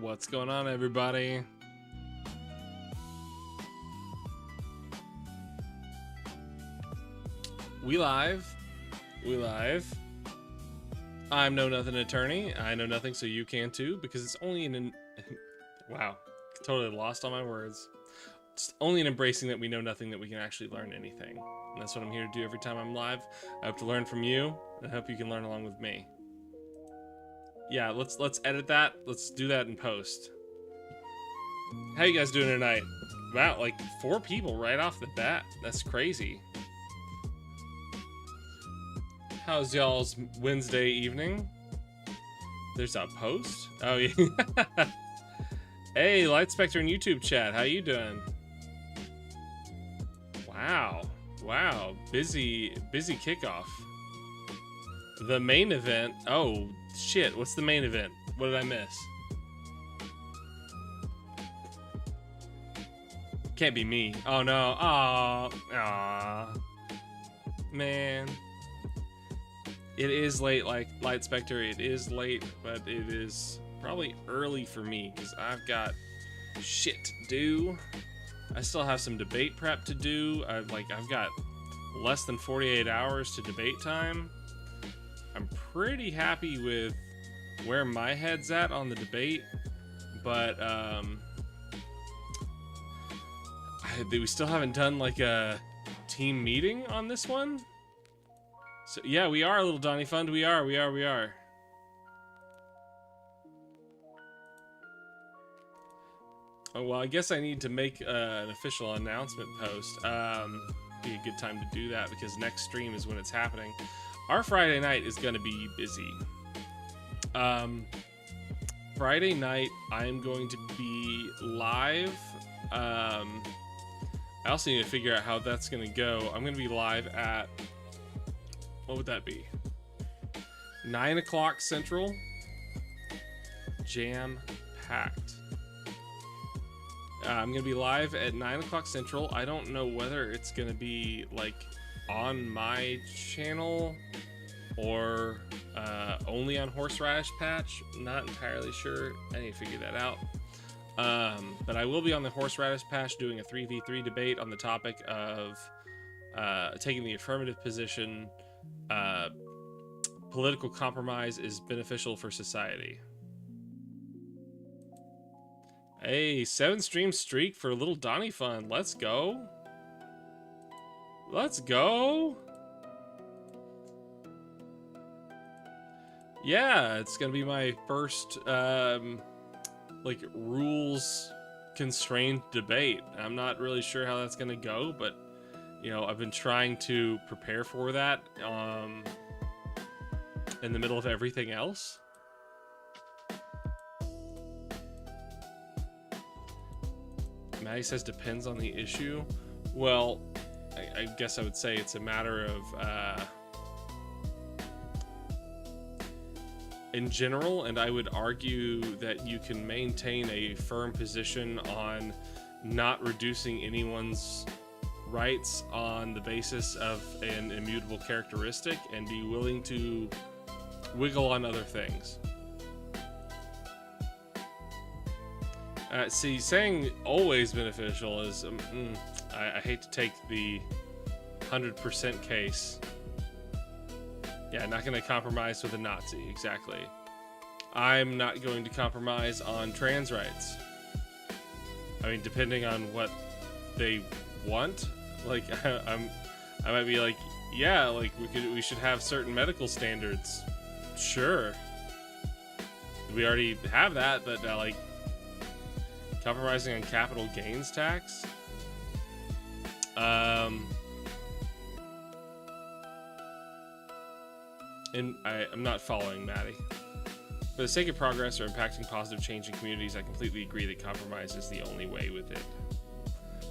What's going on, everybody? We live. I'm Know Nothing attorney. I know nothing, so you can too, because it's only wow, totally lost all my words. It's only in embracing that we know nothing that we can actually learn anything. And that's what I'm here to do every time I'm live. I hope to learn from you, and I hope you can learn along with me. Yeah, let's edit that. Let's do that in post. How you guys doing tonight? Wow, like 4 people right off the bat. That's crazy. How's y'all's Wednesday evening? There's a post? Oh, yeah. Hey, Light Spectre in YouTube chat. How you doing? Wow. Busy kickoff. The main event. Oh, shit. What's the main event? What did I miss? Can't be me. Oh, no. Aw. Man. It is late, like Light Spectre. It is late, but it is probably early for me because I've got shit to do. I still have some debate prep to do. I've got less than 48 hours to debate time. I'm pretty happy with where my head's at on the debate, but we still haven't done like a team meeting on this one. So yeah, we are a little Donny Fund. We are. Oh, well, I guess I need to make an official announcement post. Be a good time to do that because next stream is when it's happening. Our Friday night is going to be busy. Friday night, I'm going to be live. I also need to figure out how that's going to go. I'm going to be live at... What would that be? 9 o'clock Central. Jam-packed. I'm going to be live at 9 o'clock Central. I don't know whether it's going to be, like, on my channel or only on Horseradish Patch. Not entirely sure. I need to figure that out. But I will be on the Horseradish Patch doing a 3v3 debate on the topic of taking the affirmative position. Political compromise is beneficial for society. Hey, 7 stream streak for a little Donny Fun. Let's go. Yeah, it's gonna be my first like rules constrained debate. I'm not really sure how that's gonna go, but you know, I've been trying to prepare for that in the middle of everything else. Maddie says depends on the issue. Well, I guess I would say it's a matter of in general, and I would argue that you can maintain a firm position on not reducing anyone's rights on the basis of an immutable characteristic and be willing to wiggle on other things. See, saying always beneficial is I hate to take the 100% case. Yeah, not going to compromise with a Nazi, exactly. I'm not going to compromise on trans rights. I mean, depending on what they want, like I might be like, yeah, like we should have certain medical standards. Sure, we already have that, but like compromising on capital gains tax. And I'm not following Maddie. For the sake of progress or impacting positive change in communities, I completely agree that compromise is the only way with it.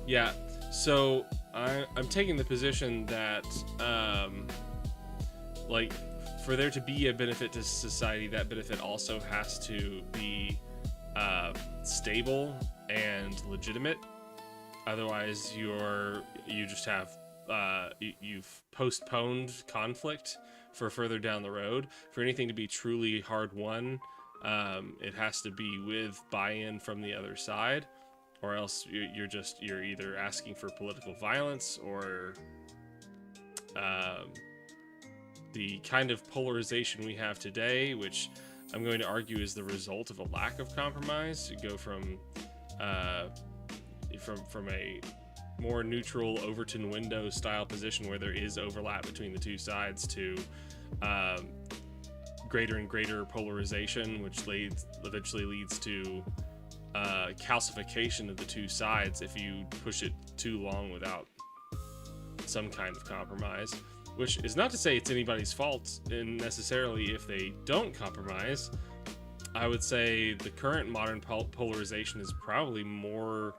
Yeah, so I'm taking the position that, like, for there to be a benefit to society, that benefit also has to be stable and legitimate. Otherwise, you just have you've postponed conflict for further down the road. For anything to be truly hard won, It has to be with buy-in from the other side, or else you're either asking for political violence or the kind of polarization we have today, which I'm going to argue is the result of a lack of compromise. You go from a more neutral Overton window style position where there is overlap between the two sides to greater and greater polarization, which eventually leads to calcification of the two sides if you push it too long without some kind of compromise. Which is not to say it's anybody's fault necessarily if they don't compromise. I would say the current modern polarization is probably more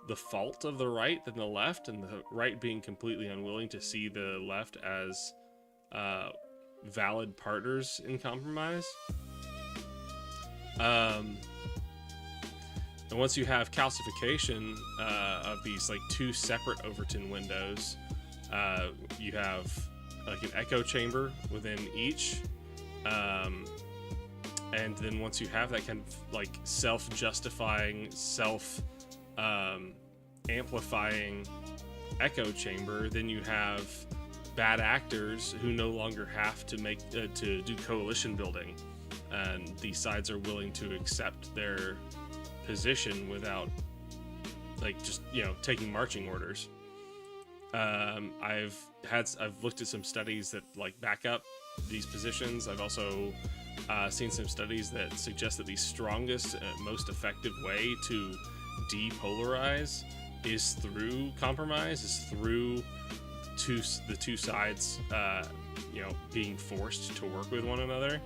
the fault of the right than the left, and the right being completely unwilling to see the left as valid partners in compromise. And once you have calcification of these like two separate Overton windows, you have like an echo chamber within each, and then once you have that kind of like self-justifying, amplifying echo chamber, then you have bad actors who no longer have to to do coalition building, and these sides are willing to accept their position without like just taking marching orders. I've looked at some studies that like back up these positions. I've also seen some studies that suggest that the strongest, most effective way to depolarize is through compromise, is through the two sides, being forced to work with one another.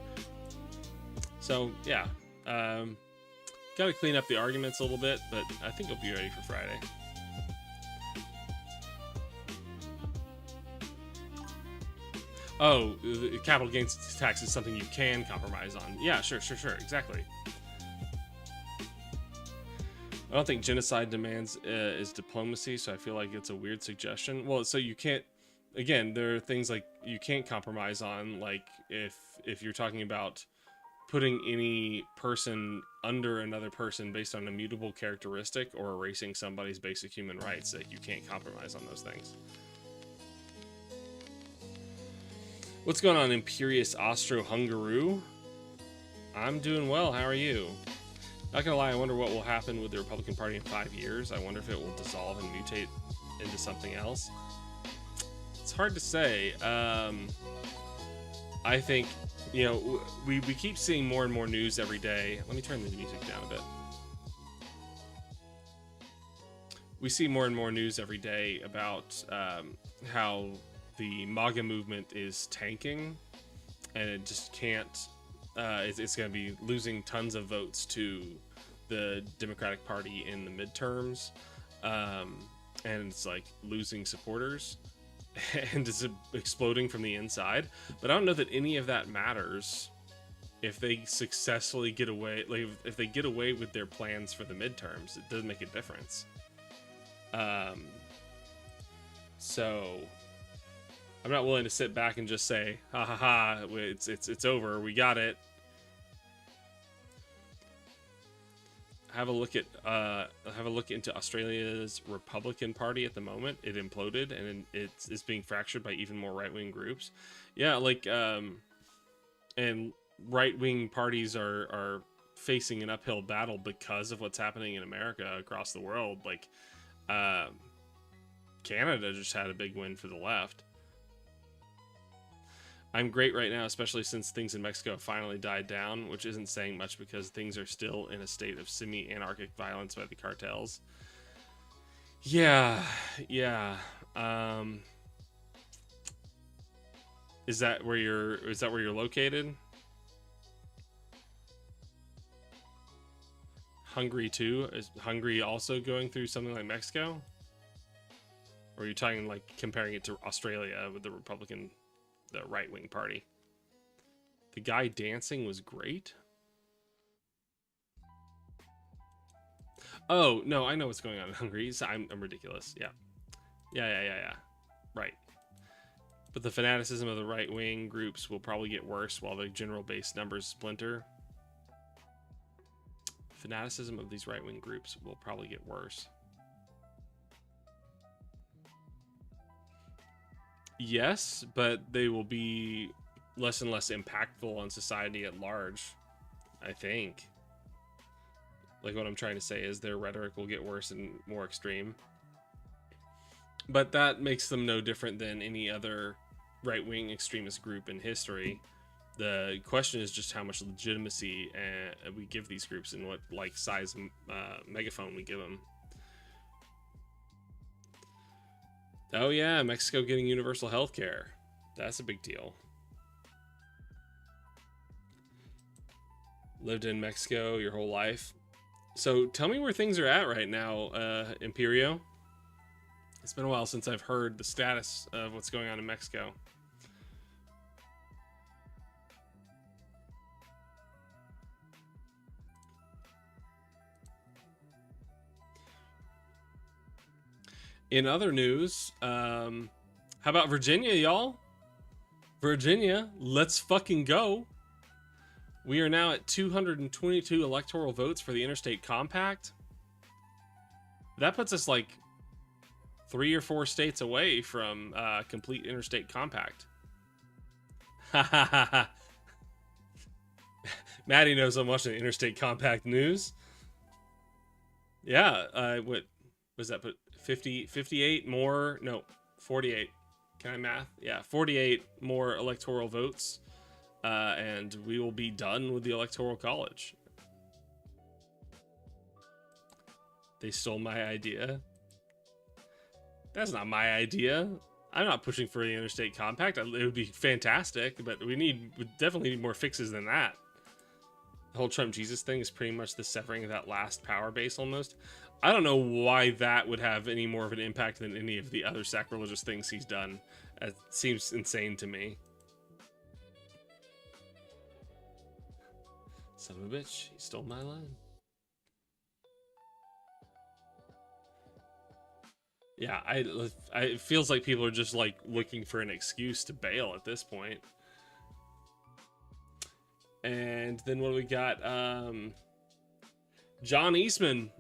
So yeah, got to clean up the arguments a little bit, but I think I'll be ready for Friday. Oh, the capital gains tax is something you can compromise on. Yeah, sure, exactly. I don't think genocide demands is diplomacy, so I feel like it's a weird suggestion. Well, so you can't, again, there are things like you can't compromise on, like if you're talking about putting any person under another person based on a mutable characteristic or erasing somebody's basic human rights, that you can't compromise on those things. What's going on, Imperious Austro-Hungaroo? I'm doing well. How are you? Not gonna lie, I wonder what will happen with the Republican Party in 5 years. I wonder if it will dissolve and mutate into something else. It's hard to say. I think, we keep seeing more and more news every day. Let me turn the music down a bit. We see more and more news every day about how the MAGA movement is tanking, and it just can't. It's going to be losing tons of votes to the Democratic Party in the midterms, and it's like losing supporters, and it's exploding from the inside. But I don't know that any of that matters if they successfully get away. Like if they get away with their plans for the midterms, it doesn't make a difference. So I'm not willing to sit back and just say, ha ha ha, it's over, we got it. Have a look into Australia's Republican Party at the moment. It imploded, and it's being fractured by even more right-wing groups. Yeah, like and right-wing parties are facing an uphill battle because of what's happening in America across the world. Like Canada just had a big win for the left. I'm great right now, especially since things in Mexico have finally died down, which isn't saying much because things are still in a state of semi-anarchic violence by the cartels. Yeah. Is that where you're located? Hungary too? Is Hungary also going through something like Mexico? Or are you talking like comparing it to Australia with the right-wing party? The guy dancing was great. Oh no, I know what's going on in Hungary. I'm ridiculous. Yeah. Right. But the fanaticism of the right-wing groups will probably get worse while the general base numbers splinter. fanaticism of these right-wing groups will probably get worse. Yes, but they will be less and less impactful on society at large, I think. Like, what I'm trying to say is their rhetoric will get worse and more extreme. But that makes them no different than any other right-wing extremist group in history. The question is just how much legitimacy we give these groups and what like size megaphone we give them. Oh yeah, Mexico getting universal health care. That's a big deal. Lived in Mexico your whole life. So tell me where things are at right now, Imperio. It's been a while since I've heard the status of what's going on in Mexico. In other news, how about Virginia, y'all? Virginia, let's fucking go. We are now at 222 electoral votes for the Interstate Compact. That puts us like 3 or 4 states away from complete Interstate Compact. Maddie knows I'm watching the Interstate Compact news. Yeah, what was that? Put 50, 58 more? No, 48. Can I math? Yeah, 48 more electoral votes. And we will be done with the Electoral College. They stole my idea. That's not my idea. I'm not pushing for the Interstate Compact. It would be fantastic, but we definitely need more fixes than that. The whole Trump Jesus thing is pretty much the severing of that last power base almost. I don't know why that would have any more of an impact than any of the other sacrilegious things he's done. It seems insane to me. Son of a bitch, he stole my line. Yeah, it feels like people are just like looking for an excuse to bail at this point. And then what do we got? John Eastman,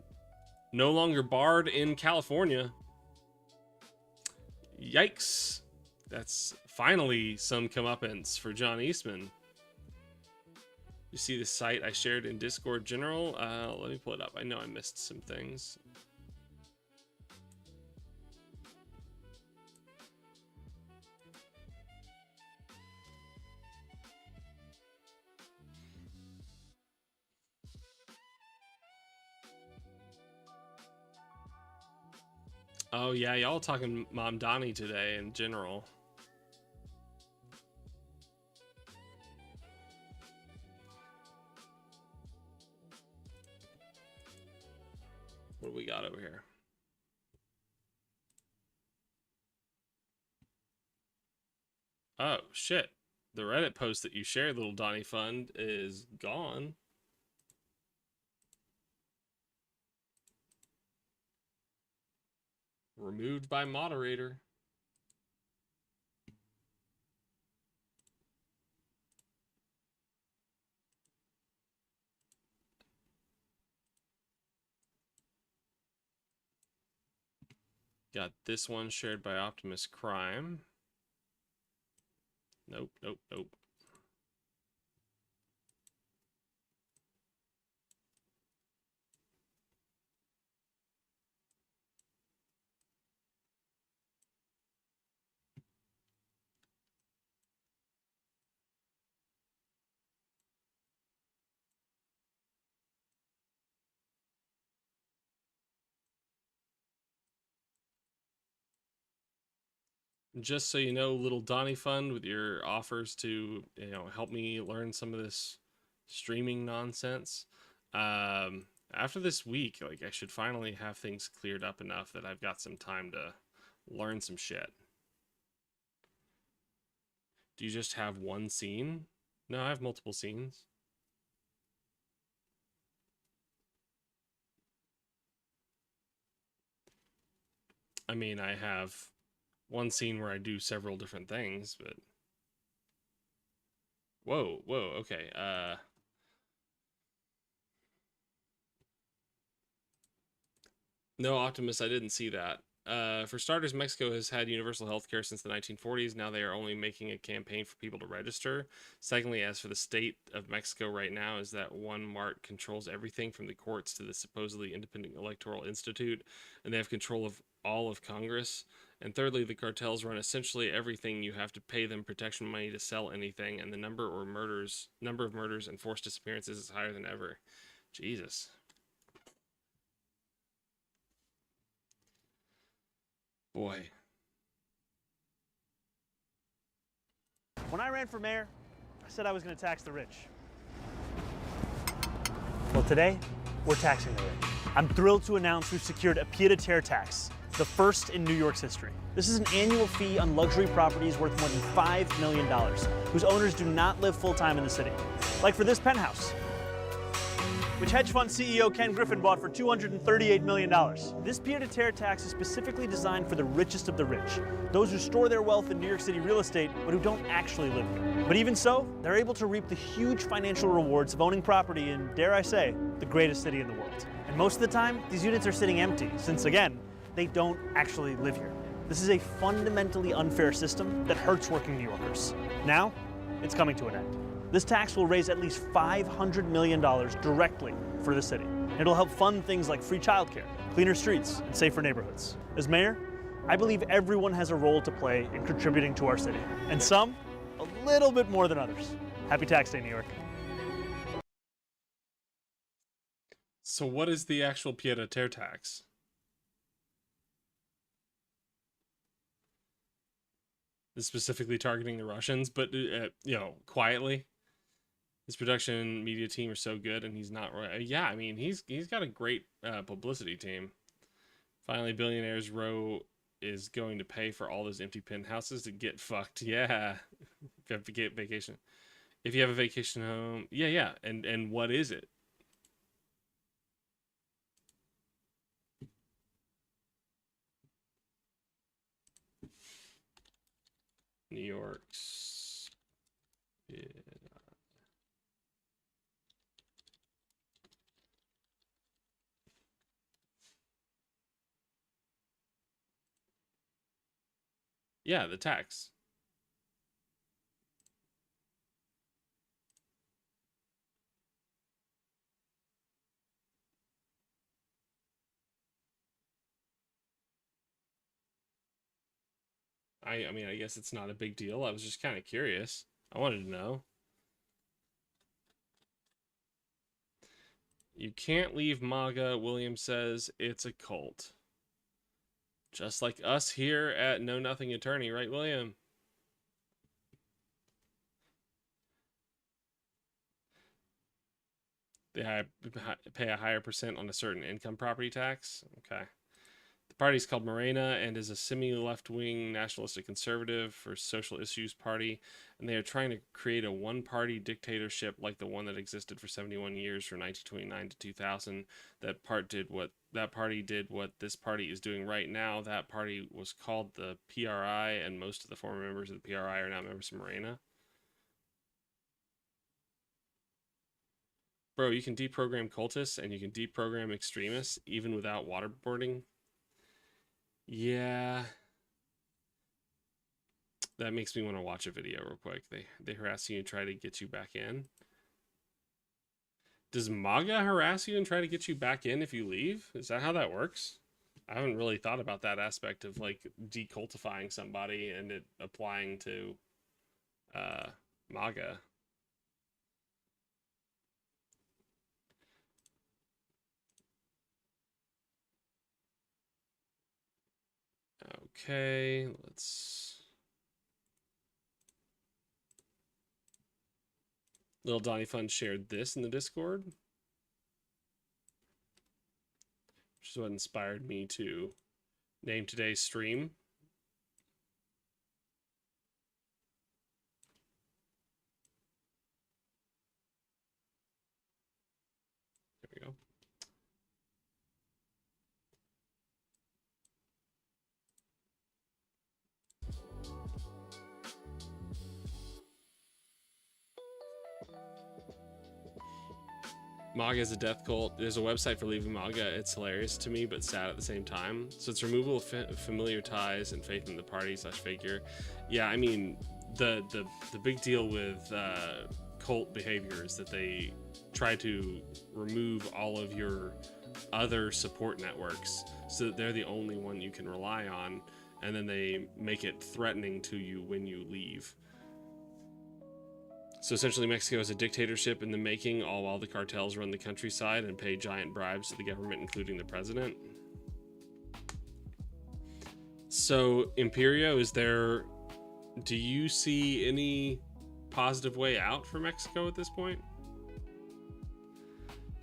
no longer barred in California. Yikes. That's finally some comeuppance for John Eastman. You see the site I shared in Discord General? Let me pull it up. I know I missed some things. Oh yeah, y'all talking Mom Donnie today in general. What do we got over here? Oh shit. The Reddit post that you shared, little Donnie Fund, is gone. Removed by moderator. Got this one shared by Optimus Crime. Nope, nope, nope. Just so you know, little Donnie Fund, with your offers to, you know, help me learn some of this streaming nonsense. After this week, like, I should finally have things cleared up enough that I've got some time to learn some shit. Do you just have one scene? No, I have multiple scenes. I mean, I have one scene where I do several different things, but whoa, okay. No, Optimus, I didn't see that. For starters, Mexico has had universal health care since the 1940s. Now they are only making a campaign for people to register. Secondly, as for the state of Mexico right now, is that one mart controls everything from the courts to the supposedly independent electoral institute, and they have control of all of Congress. And thirdly, the cartels run essentially everything. You have to pay them protection money to sell anything, and the number of murders and forced disappearances is higher than ever. Jesus. Boy. When I ran for mayor, I said I was going to tax the rich. Well, today, we're taxing the rich. I'm thrilled to announce we've secured a pied-à-terre tax, the first in New York's history. This is an annual fee on luxury properties worth more than $5 million, whose owners do not live full-time in the city. Like for this penthouse, which hedge fund CEO Ken Griffin bought for $238 million. This pied-à-terre tax is specifically designed for the richest of the rich, those who store their wealth in New York City real estate, but who don't actually live here. But even so, they're able to reap the huge financial rewards of owning property in, dare I say, the greatest city in the world. And most of the time, these units are sitting empty, since again, they don't actually live here. This is a fundamentally unfair system that hurts working New Yorkers. Now, it's coming to an end. This tax will raise at least $500 million directly for the city. It'll help fund things like free childcare, cleaner streets, and safer neighborhoods. As mayor, I believe everyone has a role to play in contributing to our city, and some a little bit more than others. Happy Tax Day, New York. So what is the actual pied-à-terre tax? Is specifically targeting the Russians, but quietly. His production media team are so good, and he's not. Yeah, I mean, he's got a great publicity team. Finally, Billionaires Row is going to pay for all those empty penthouses to get fucked. Yeah, if you have to get vacation, if you have a vacation home, yeah. And what is it? New York's. Yeah. Yeah, the tax. I mean, I guess it's not a big deal. I was just kind of curious. I wanted to know. You can't leave MAGA, William says. It's a cult. Just like us here at Know Nothing Attorney, right, William? They pay a higher percent on a certain income property tax. Okay. The party is called Morena and is a semi-left-wing nationalistic conservative for social issues party, and they are trying to create a one-party dictatorship like the one that existed for 71 years from 1929 to 2000. That party did what this party is doing right now. That party was called the PRI, and most of the former members of the PRI are now members of Morena. Bro, you can deprogram cultists and you can deprogram extremists even without waterboarding. Yeah. That makes me want to watch a video real quick. They harass you and try to get you back in. Does MAGA harass you and try to get you back in if you leave? Is that how that works? I haven't really thought about that aspect of like decultifying somebody and it applying to MAGA. Okay, let's. Little Donnie Fun shared this in the Discord, which is what inspired me to name today's stream. There we go. MAGA is a death cult. There's a website for leaving MAGA. It's hilarious to me, but sad at the same time. So it's removal of familiar ties and faith in the party / figure. Yeah, I mean, the big deal with cult behavior is that they try to remove all of your other support networks so that they're the only one you can rely on, and then they make it threatening to you when you leave. So essentially, Mexico is a dictatorship in the making, all while the cartels run the countryside and pay giant bribes to the government, including the president. So, Imperio, do you see any positive way out for Mexico at this point?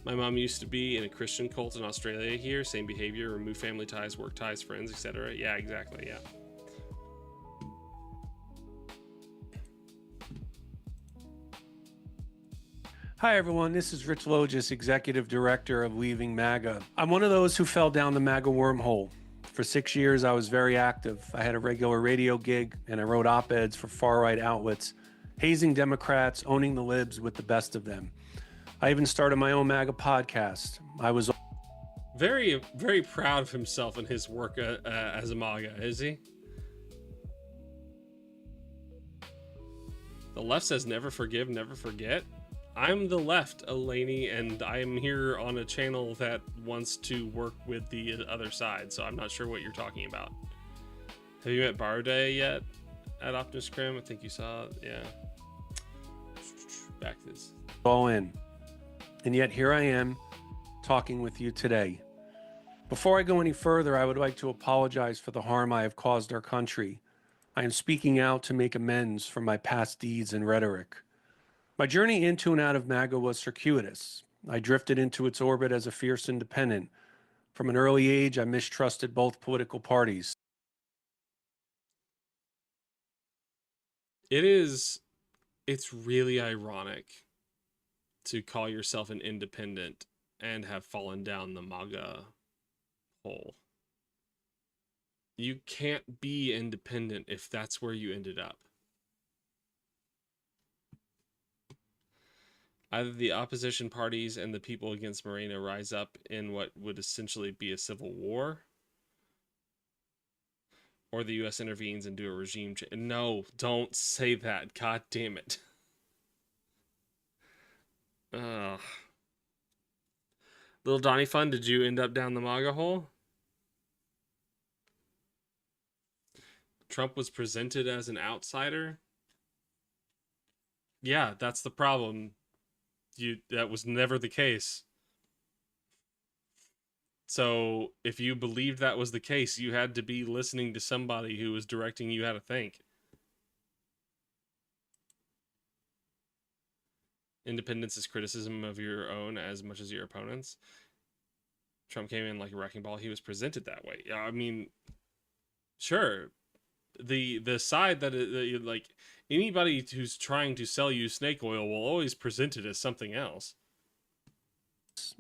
My mom used to be in a Christian cult in Australia here. Same behavior, remove family ties, work ties, friends, etc. Yeah, exactly, yeah. Hi, everyone. This is Rich Logis, Executive Director of Leaving MAGA. I'm one of those who fell down the MAGA wormhole. For 6 years, I was very active. I had a regular radio gig, and I wrote op-eds for far-right outlets, hazing Democrats, owning the libs with the best of them. I even started my own MAGA podcast. I was very, very proud of himself and his work as a MAGA, is he? The left says never forgive, never forget. I'm the left, Elaney, and I am here on a channel that wants to work with the other side, so I'm not sure what you're talking about. Have you met Barday yet at Optimus Crim? I think you saw it. Yeah. Back this. all in. And yet here I am talking with you today. Before I go any further, I would like to apologize for the harm I have caused our country. I am speaking out to make amends for my past deeds and rhetoric. My journey into and out of MAGA was circuitous. I drifted into its orbit as a fierce independent. From an early age, I mistrusted both political parties. It's really ironic to call yourself an independent and have fallen down the MAGA hole. You can't be independent if that's where you ended up. Either the opposition parties and the people against Moreno rise up in what would essentially be a civil war, or the U.S. intervenes and do a regime change. No, don't say that. God damn it. Little Donnie Fun, did you end up down the MAGA hole? Trump was presented as an outsider. Yeah, that's the problem. That was never the case. So if you believed that was the case, you had to be listening to somebody who was directing you how to think. Independence is criticism of your own as much as your opponents. Trump came in like a wrecking ball. He was presented that way. I mean, sure. The side that like anybody who's trying to sell you snake oil will always present it as something else.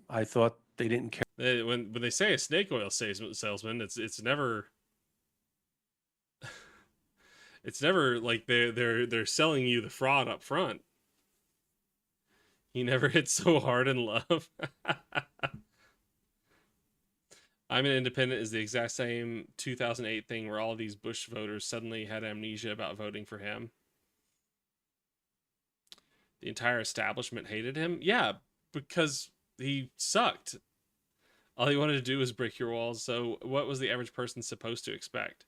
I thought they didn't care. When they say a snake oil salesman, it's never it's never like they're selling you the fraud up front. He never hit so hard in love. I'm an independent is the exact same 2008 thing where all these Bush voters suddenly had amnesia about voting for him. The entire establishment hated him. Yeah, because he sucked. All he wanted to do was break your walls. So what was the average person supposed to expect?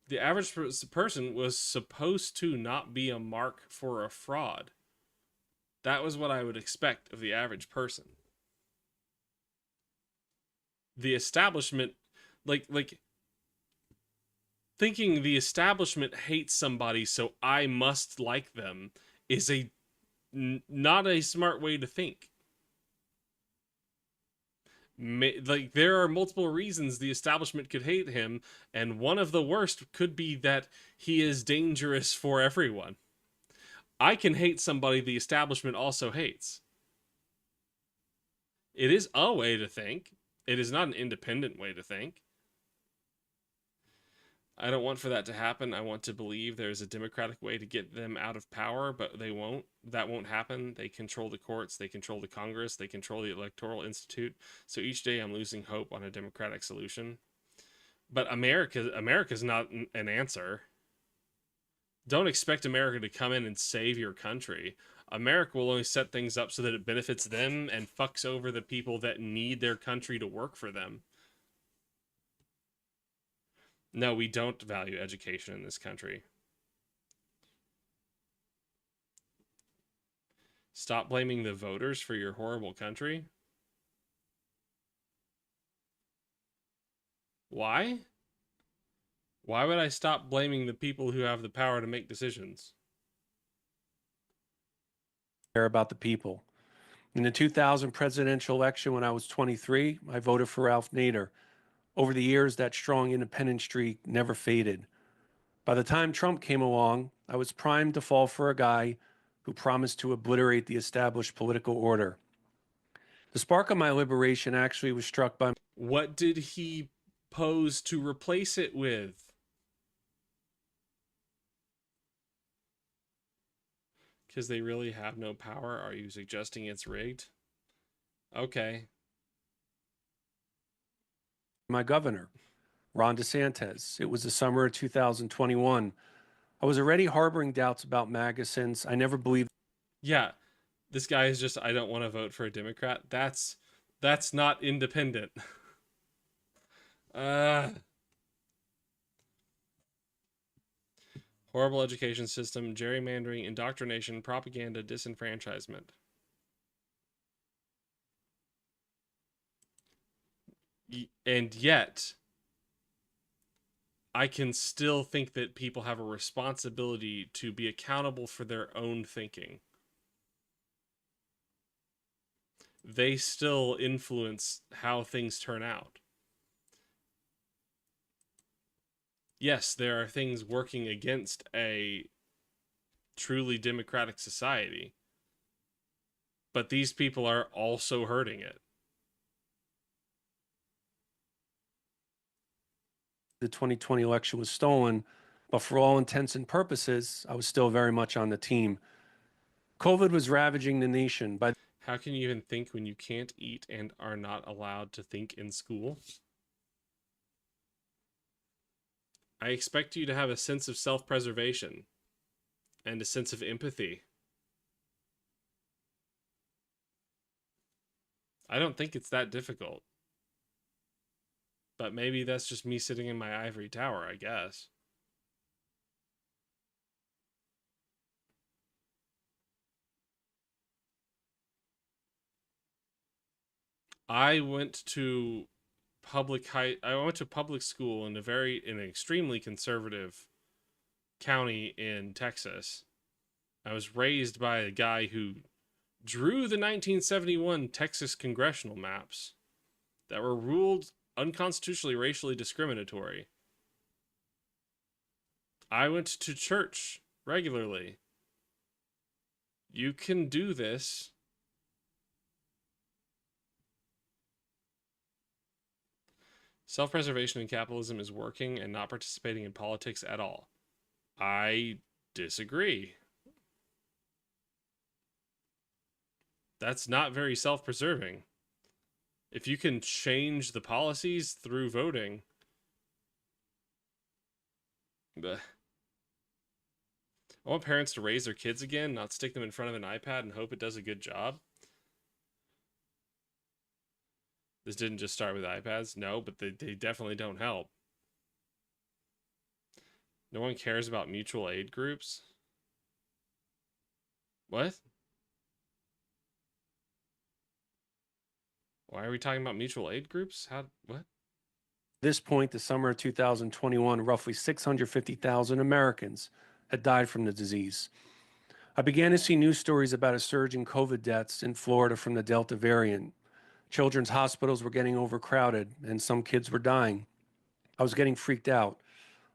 The average person was supposed to not be a mark for a fraud. That was what I would expect of the average person. The establishment, like thinking the establishment hates somebody so I must like them is not a smart way to think. Like there are multiple reasons the establishment could hate him, and one of the worst could be that he is dangerous for everyone. I can hate somebody the establishment also hates. It is a way to think. It is not an independent way to think. I don't want for that to happen. I want to believe there's a democratic way to get them out of power, but they won't. That won't happen. They control the courts, they control the Congress, they control the Electoral Institute. So each day I'm losing hope on a democratic solution. But America's not an answer. Don't expect America to come in and save your country. America will only set things up so that it benefits them and fucks over the people that need their country to work for them. No, we don't value education in this country. Stop blaming the voters for your horrible country. Why? Why would I stop blaming the people who have the power to make decisions? Care about the people. In the 2000 presidential election, when I was 23, I voted for Ralph Nader. Over the years, that strong independent streak never faded. By the time Trump came along, I was primed to fall for a guy who promised to obliterate the established political order. The spark of my liberation actually was struck by What did he pose to replace it with? Because they really have no power? Are you suggesting it's rigged? Okay. my governor, Ron DeSantis. It was the summer of 2021. I was already harboring doubts about MAGA since I never believed Yeah, this guy is just, I don't want to vote for a Democrat. That's not independent. Horrible education system, gerrymandering, indoctrination, propaganda, disenfranchisement. And yet, I can still think that people have a responsibility to be accountable for their own thinking. They still influence how things turn out. Yes, there are things working against a truly democratic society, but these people are also hurting it. the 2020 election was stolen, but for all intents and purposes, I was still very much on the team. COVID was ravaging the nation. How can you even think when you can't eat and are not allowed to think in school? I expect you to have a sense of self-preservation and a sense of empathy. I don't think it's that difficult. But maybe that's just me sitting in my ivory tower, I guess. I went to public school in an extremely conservative county in Texas. I was raised by a guy who drew the 1971 Texas congressional maps that were ruled unconstitutionally racially discriminatory. I went to church regularly. You can do this. Self-preservation in capitalism is working and not participating in politics at all. I disagree. That's not very self-preserving. If you can change the policies through voting, I want parents to raise their kids again, not stick them in front of an iPad and hope it does a good job. This didn't just start with iPads, no, but they definitely don't help. No one cares about mutual aid groups. What? Why are we talking about mutual aid groups? What? At this point, the summer of 2021, roughly 650,000 Americans had died from the disease. I began to see news stories about a surge in COVID deaths in Florida from the Delta variant. Children's hospitals were getting overcrowded, and some kids were dying. I was getting freaked out.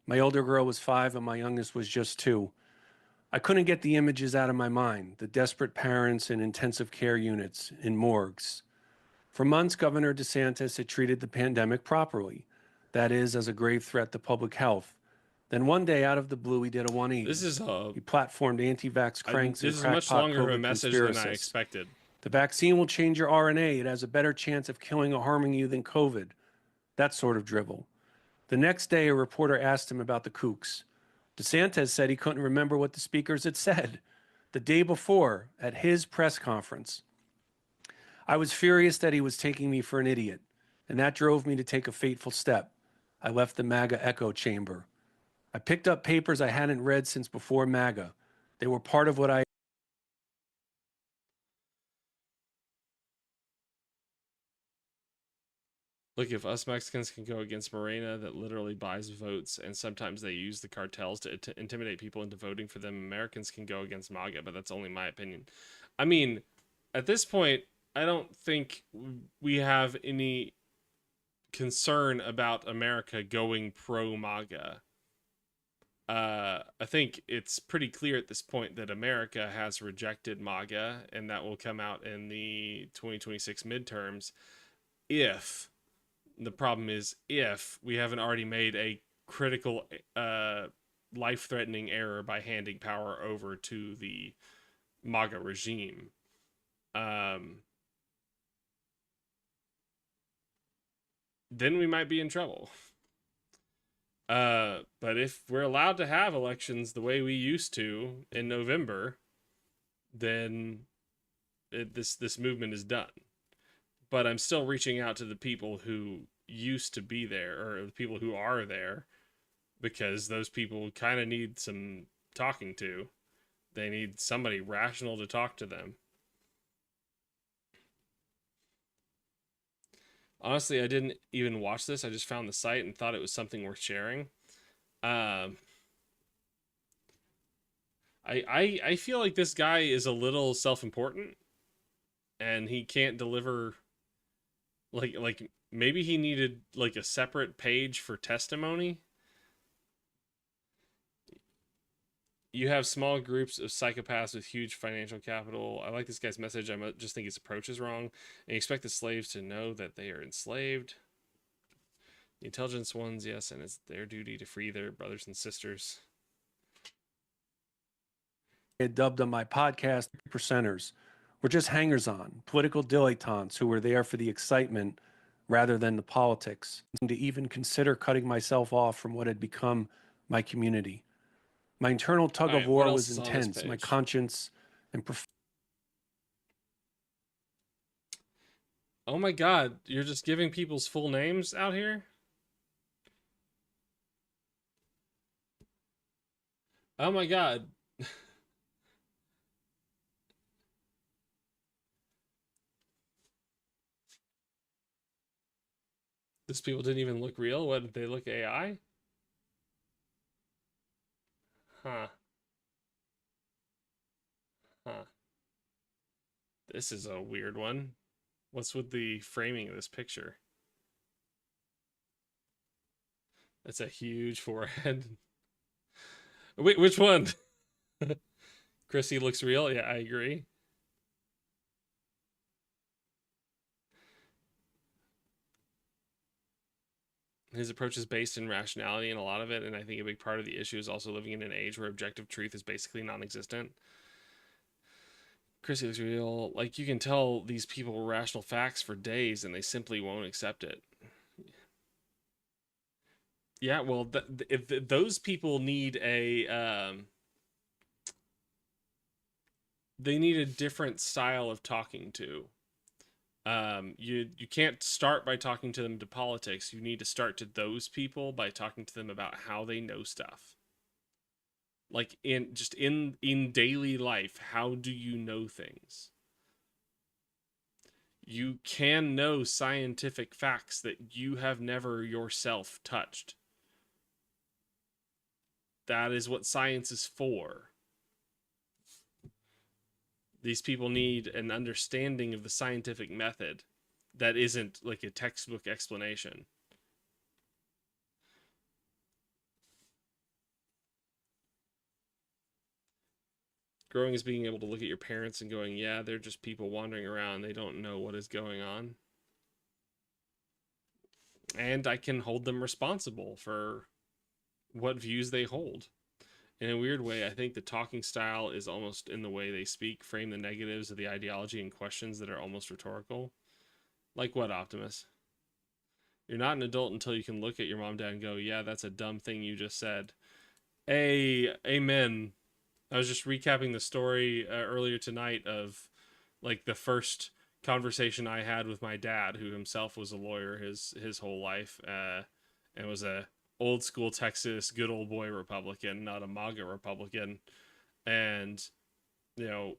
My older girl was 5, and my youngest was just 2. I couldn't get the images out of my mind, the desperate parents in intensive care units, in morgues. For months, Governor DeSantis had treated the pandemic properly, that is, as a grave threat to public health. Then one day, out of the blue, he did a 180. This is He platformed anti-vax cranks this and is much crackpot longer of a COVID message than I conspiracists. expected. The vaccine will change your RNA. It has a better chance of killing or harming you than COVID. That sort of drivel. The next day, a reporter asked him about the kooks. DeSantis said he couldn't remember what the speakers had said. The day before, at his press conference, I was furious that he was taking me for an idiot, and that drove me to take a fateful step. I left the MAGA echo chamber. I picked up papers I hadn't read since before MAGA. They were part of what I Look, if us Mexicans can go against Morena that literally buys votes, and sometimes they use the cartels to intimidate people into voting for them, Americans can go against MAGA, but that's only my opinion. I mean, at this point, I don't think we have any concern about America going pro-MAGA. I think it's pretty clear at this point that America has rejected MAGA, and that will come out in the 2026 midterms if... The problem is if we haven't already made a critical, life-threatening error by handing power over to the MAGA regime. Then we might be in trouble. But if we're allowed to have elections the way we used to in November, then this movement is done. But I'm still reaching out to the people who used to be there, or the people who are there, because those people kind of need some talking to. They need somebody rational to talk to them. Honestly, I didn't even watch this. I just found the site and thought it was something worth sharing. I feel like this guy is a little self-important, and he can't deliver. Like maybe he needed like a separate page for testimony. You have small groups of psychopaths with huge financial capital. I like this guy's message. I just think his approach is wrong. And you expect the slaves to know that they are enslaved. The intelligence ones, yes, and it's their duty to free their brothers and sisters. had dubbed on my podcast percenters were just hangers-on, political dilettantes who were there for the excitement rather than the politics, to even consider cutting myself off from what had become my community. My internal tug of war was intense. My conscience and oh my God, you're just giving people's full names out here? Oh my God. These people didn't even look real? What, did they look AI? Huh. Huh. This is a weird one. What's with the framing of this picture? That's a huge forehead. Wait, which one? Chrissy looks real? Yeah, I agree. His approach is based in rationality in a lot of it, and I think a big part of the issue is also living in an age where objective truth is basically non-existent. Chrissy looks real. Like, you can tell these people rational facts for days, and they simply won't accept it. Yeah, well, if those people need a... they need a different style of talking to. You can't start by talking to them to politics. You need to start to those people by talking to them about how they know stuff. Like in daily life, how do you know things? You can know scientific facts that you have never yourself touched. That is what science is for. These people need an understanding of the scientific method that isn't like a textbook explanation. Growing is being able to look at your parents and going, yeah, they're just people wandering around. They don't know what is going on. And I can hold them responsible for what views they hold. In a weird way, I think the talking style is almost in the way they speak, frame the negatives of the ideology in questions that are almost rhetorical. Like what, Optimus? You're not an adult until you can look at your mom, dad, and go, yeah, that's a dumb thing you just said. Amen. I was just recapping the story earlier tonight of like the first conversation I had with my dad, who himself was a lawyer his whole life, and was a old school Texas good old boy Republican, not a MAGA Republican. And you know,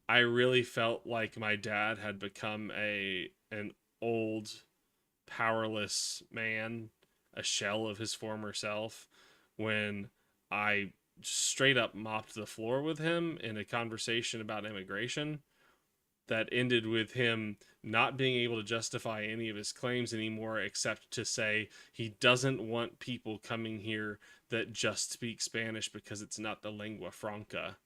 I really felt like my dad had become an old, powerless man, a shell of his former self, when I straight up mopped the floor with him in a conversation about immigration that ended with him not being able to justify any of his claims anymore, except to say he doesn't want people coming here that just speak Spanish because it's not the lingua franca.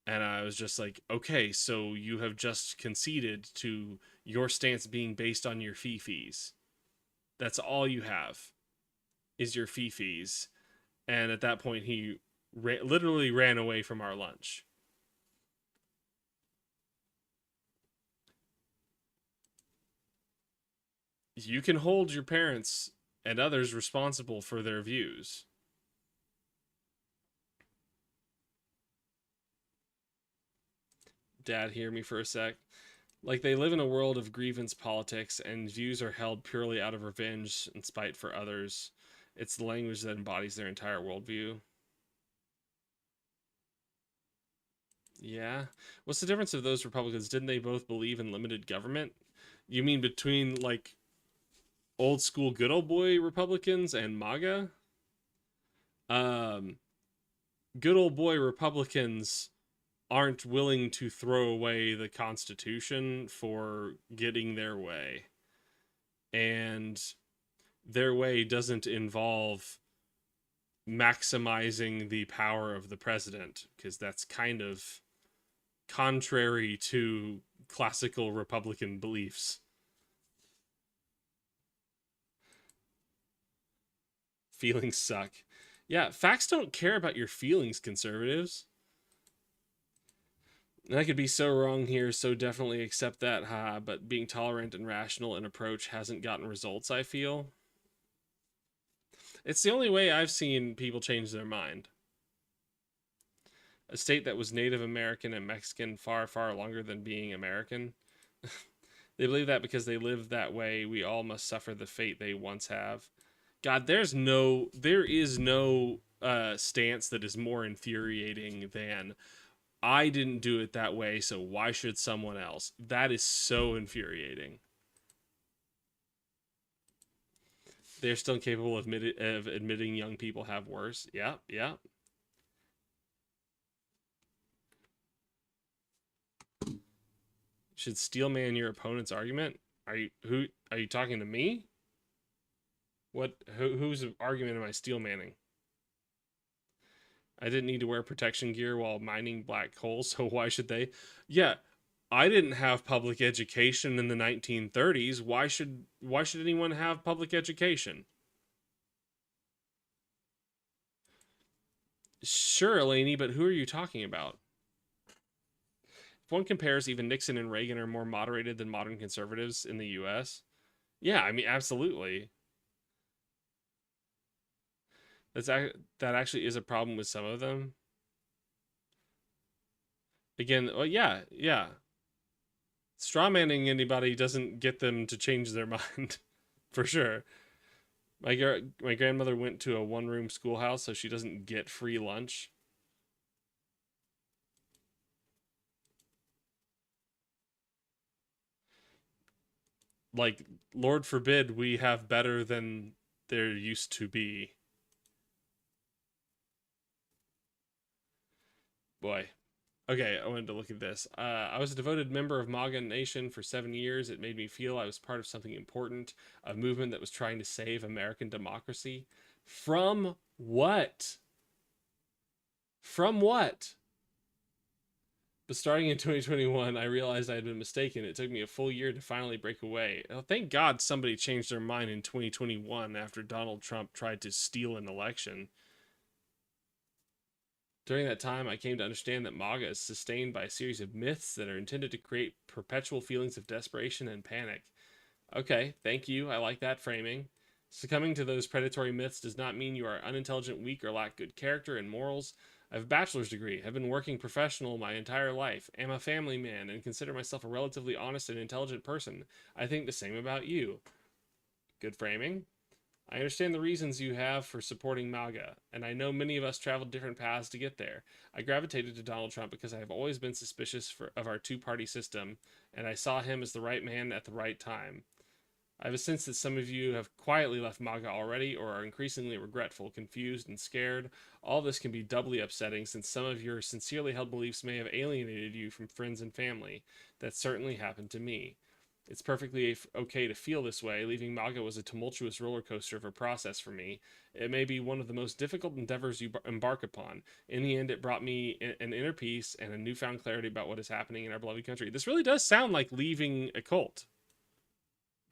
And I was just like, okay, so you have just conceded to your stance being based on your fee-fees. That's all you have is your fee-fees. And at that point, he literally ran away from our lunch. You can hold your parents and others responsible for their views. Dad, hear me for a sec. Like, they live in a world of grievance politics, and views are held purely out of revenge and spite for others. It's the language that embodies their entire worldview. Yeah. What's the difference of those Republicans? Didn't they both believe in limited government? You mean between, like, old school good old boy Republicans and MAGA? Good old boy Republicans aren't willing to throw away the Constitution for getting their way. And their way doesn't involve maximizing the power of the president, because that's kind of contrary to classical Republican beliefs. Feelings suck. Yeah, facts don't care about your feelings, conservatives. And I could be so wrong here, so definitely accept that, but being tolerant and rational in approach hasn't gotten results, I feel. It's the only way I've seen people change their mind. A state that was Native American and Mexican far, far longer than being American. They believe that because they live that way, we all must suffer the fate they once have. God, there is no stance that is more infuriating than I didn't do it that way, so why should someone else? That is so infuriating. They're still incapable of admitting young people have worse. Yeah, yeah. Should steelman your opponent's argument? Are you talking to me? Whose argument am I steelmanning? I didn't need to wear protection gear while mining black coal, so why should they? Yeah, I didn't have public education in the 1930s. Why should anyone have public education? Sure, Elaney, but who are you talking about? If one compares, even Nixon and Reagan are more moderated than modern conservatives in the US. Yeah, I mean, absolutely. That actually is a problem with some of them. Again, well, yeah. Strawmanning anybody doesn't get them to change their mind, for sure. My grandmother went to a one-room schoolhouse, so she doesn't get free lunch. Like, Lord forbid we have better than there used to be. Boy. Okay, I wanted to look at this. I was a devoted member of MAGA Nation for 7 years. It made me feel I was part of something important, a movement that was trying to save American democracy. From what? From what? But starting in 2021, I realized I had been mistaken. It took me a full year to finally break away. Oh, thank God somebody changed their mind in 2021 after Donald Trump tried to steal an election. During that time, I came to understand that MAGA is sustained by a series of myths that are intended to create perpetual feelings of desperation and panic. Okay, thank you. I like that framing. Succumbing to those predatory myths does not mean you are unintelligent, weak, or lack good character and morals. I have a bachelor's degree, have been working professional my entire life, am a family man, and consider myself a relatively honest and intelligent person. I think the same about you. Good framing. I understand the reasons you have for supporting MAGA, and I know many of us traveled different paths to get there. I gravitated to Donald Trump because I have always been suspicious of our two-party system, and I saw him as the right man at the right time. I have a sense that some of you have quietly left MAGA already or are increasingly regretful, confused, and scared. All this can be doubly upsetting since some of your sincerely held beliefs may have alienated you from friends and family. That certainly happened to me. It's perfectly okay to feel this way. Leaving MAGA was a tumultuous roller coaster of a process for me. It may be one of the most difficult endeavors you embark upon. In the end, it brought me an inner peace and a newfound clarity about what is happening in our beloved country. This really does sound like leaving a cult.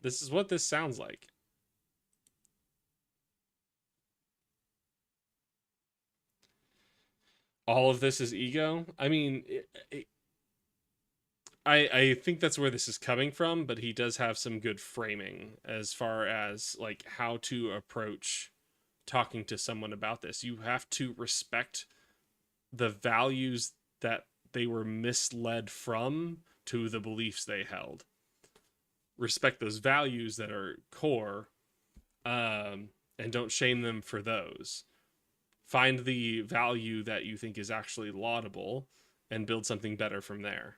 This is what this sounds like. All of this is ego. I mean, I think that's where this is coming from, but he does have some good framing as far as like how to approach talking to someone about this. You have to respect the values that they were misled from to the beliefs they held. Respect those values that are core, and don't shame them for those. Find the value that you think is actually laudable and build something better from there.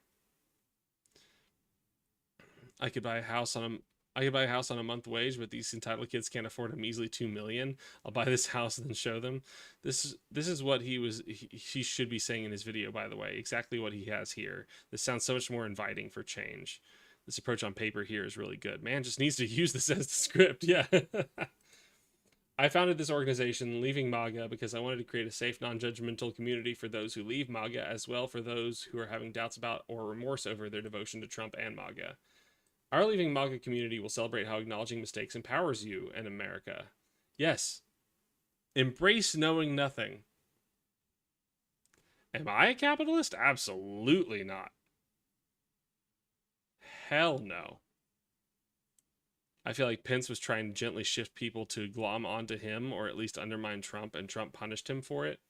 I could buy a house on a month wage, but these entitled kids can't afford a measly $2 million. I'll buy this house and then show them. This is what he should be saying in his video, by the way. Exactly what he has here. This sounds so much more inviting for change. This approach on paper here is really good. Man just needs to use this as the script. Yeah. I founded this organization, Leaving MAGA, because I wanted to create a safe, non-judgmental community for those who leave MAGA, as well for those who are having doubts about or remorse over their devotion to Trump and MAGA. Our Leaving MAGA community will celebrate how acknowledging mistakes empowers you in America. Yes. Embrace knowing nothing. Am I a capitalist? Absolutely not. Hell no. I feel like Pence was trying to gently shift people to glom onto him or at least undermine Trump, and Trump punished him for it.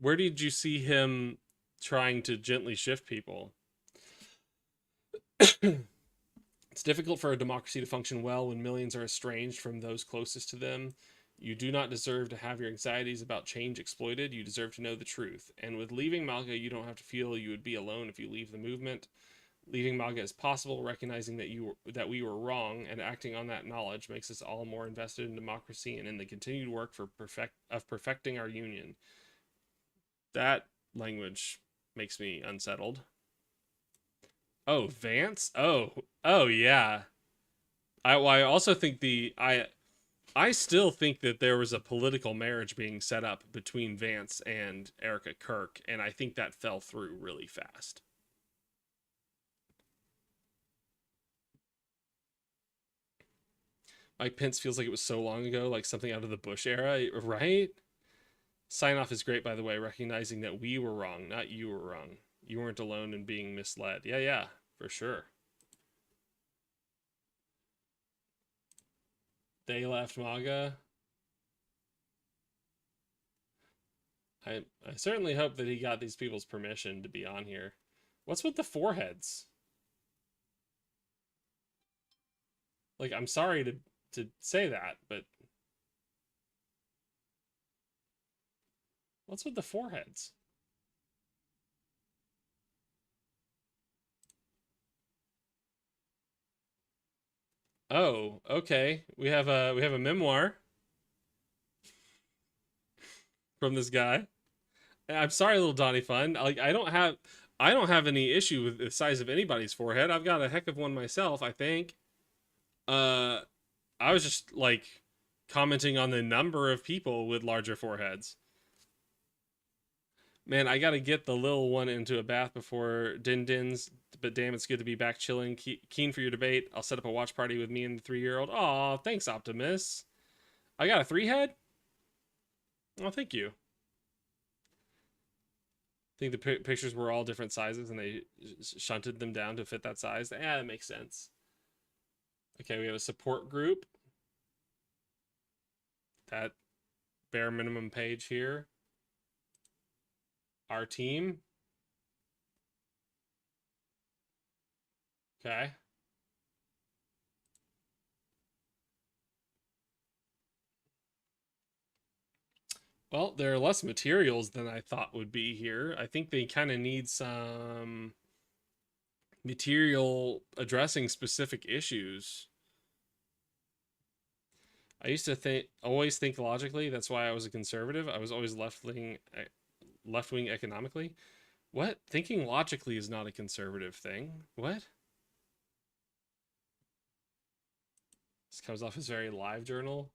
Where did you see him trying to gently shift people? It's difficult for a democracy to function well when millions are estranged from those closest to them. You do not deserve to have your anxieties about change exploited. You deserve to know the truth. And with leaving MAGA, you don't have to feel you would be alone if you leave the movement. Leaving MAGA is possible. Recognizing that we were wrong and acting on that knowledge makes us all more invested in democracy and in the continued work of perfecting our union. That language makes me unsettled. Oh, Vance? Oh yeah. I also think I still think that there was a political marriage being set up between Vance and Erica Kirk, and I think that fell through really fast. Mike Pence feels like it was so long ago, like something out of the Bush era, right? Sign off is great, by the way, recognizing that we were wrong, not you were wrong. You weren't alone in being misled. Yeah, for sure. They left MAGA. I certainly hope that he got these people's permission to be on here. What's with the foreheads? Like, I'm sorry to say that, but what's with the foreheads? Oh, okay. We have a memoir from this guy. I'm sorry, little Donnie Fun. Like, I don't have any issue with the size of anybody's forehead. I've got a heck of one myself, I think. I was just like commenting on the number of people with larger foreheads. Man, I gotta get the little one into a bath before Din Din's. But damn, it's good to be back chilling. Keen for your debate. I'll set up a watch party with me and the 3-year-old. Aw, thanks, Optimus. I got a 3-head? Oh, thank you. I think the pictures were all different sizes and they shunted them down to fit that size. Yeah, that makes sense. Okay, we have a support group. That bare minimum page here. Our team. Okay. Well, there are less materials than I thought would be here. I think they kind of need some material addressing specific issues. I used to always think logically. That's why I was a conservative. I was always left-wing economically. What? Thinking logically is not a conservative thing. What? This comes off as very live journal.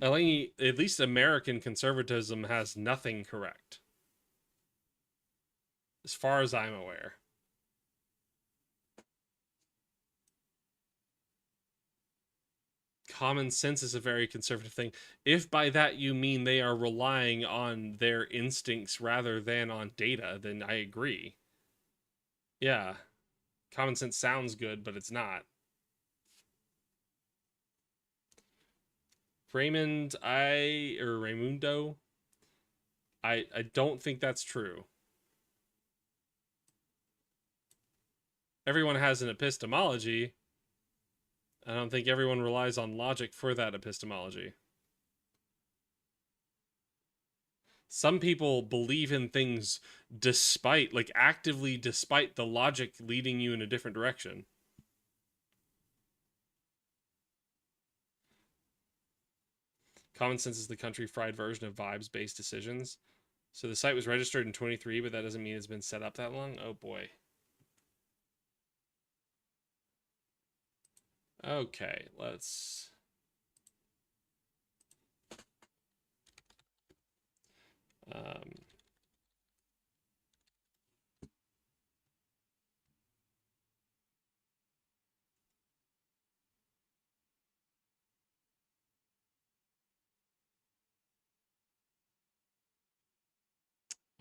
At least American conservatism has nothing correct. As far as I'm aware. Common sense is a very conservative thing. If by that you mean they are relying on their instincts rather than on data, then I agree. Yeah. Common sense sounds good, but it's not. Raymundo, I don't think that's true. Everyone has an epistemology. I don't think everyone relies on logic for that epistemology. Some people believe in things despite, like actively despite the logic leading you in a different direction. Common sense is the country fried version of vibes-based decisions. So the site was registered in 23, but that doesn't mean it's been set up that long. Oh boy. Okay, let's... I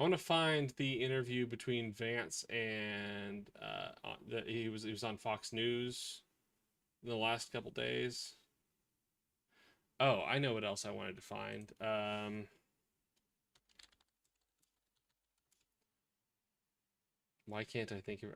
want to find the interview between Vance and he was on Fox News in the last couple days. Oh, I know what else I wanted to find. Why can't I think of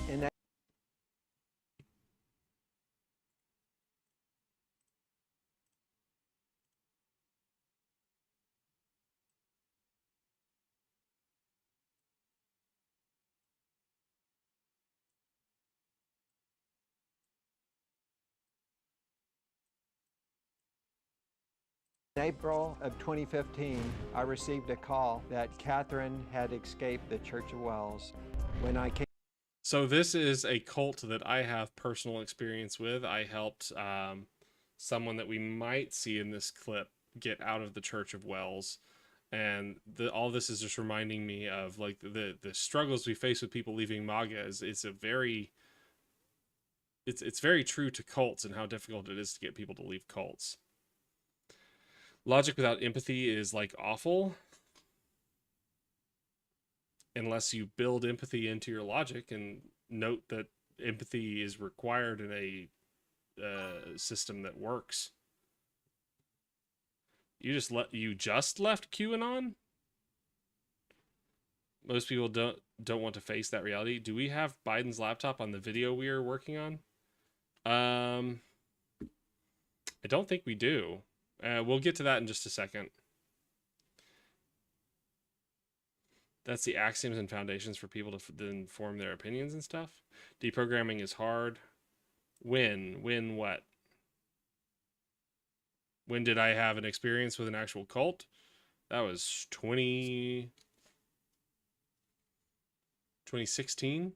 And that in April of 2015, I received a call that Catherine had escaped the Church of Wells. When I came So this is a cult that I have personal experience with. I helped someone that we might see in this clip get out of the Church of Wells, and all this is just reminding me of like the struggles we face with people leaving MAGA. It's a very it's very true to cults and how difficult it is to get people to leave cults. Logic without empathy is like awful. Unless you build empathy into your logic and note that empathy is required in a system that works. You just left QAnon? Most people don't want to face that reality. Do we have Biden's laptop on the video we are working on? I don't think we do. We'll get to that in just a second. That's the axioms and foundations for people to then form their opinions and stuff. Deprogramming is hard. When what? When did I have an experience with an actual cult? That was 2016?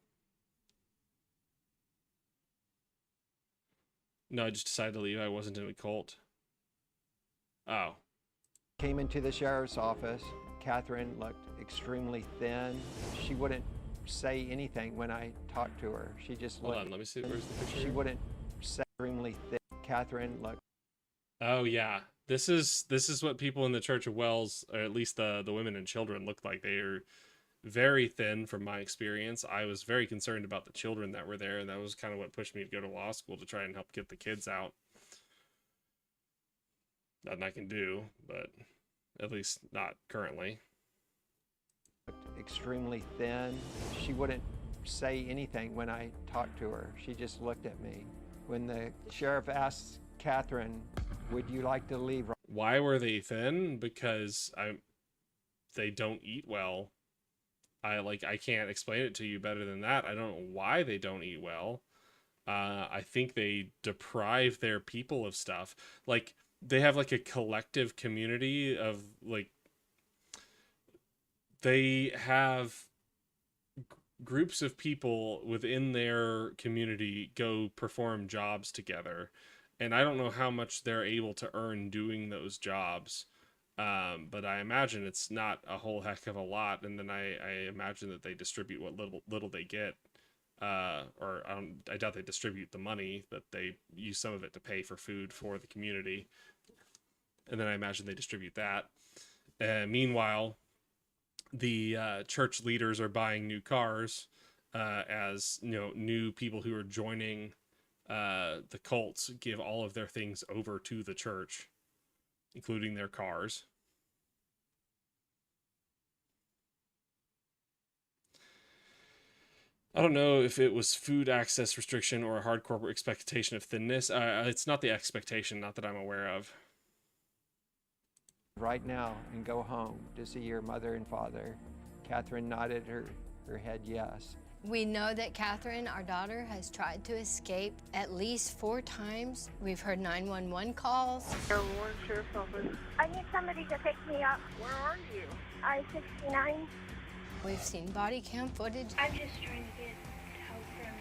No, I just decided to leave. I wasn't in a cult. Oh. Came into the sheriff's office. Catherine looked extremely thin. She wouldn't say anything when I talked to her. She just Hold looked. on, let me see. Where's the picture? She wouldn't say extremely thin. Catherine looked. Oh yeah. This is what people in the Church of Wells, or at least the women and children, look like. They are very thin from my experience. I was very concerned about the children that were there, and that was kind of what pushed me to go to law school, to try and help get the kids out. Nothing I can do, but at least not currently. Extremely thin. She wouldn't say anything when I talked to her. She just looked at me. When the sheriff asked Catherine, "Would you like to leave?" Why were they thin? Because they don't eat well. I can't explain it to you better than that. I don't know why they don't eat well. I think they deprive their people of stuff. Like, they have like a collective community of like, they have groups of people within their community go perform jobs together, and I don't know how much they're able to earn doing those jobs, but I imagine it's not a whole heck of a lot. And then I imagine that they distribute what little they get, or I doubt they distribute the money, but they use some of it to pay for food for the community, and then I imagine they distribute that. Meanwhile, the church leaders are buying new cars, as you know, new people who are joining the cults give all of their things over to the church, including their cars. I don't know if it was food access restriction or a hard corporate expectation of thinness. It's not the expectation, not that I'm aware of. Right now and go home to see your mother and father. Catherine nodded her head yes. We know that Catherine, our daughter, has tried to escape at least 4 times. We've heard 911 calls. Warren Sheriff's Office. I need somebody to pick me up. Where are you? I-69. We've seen body cam footage. I'm just trying to get help from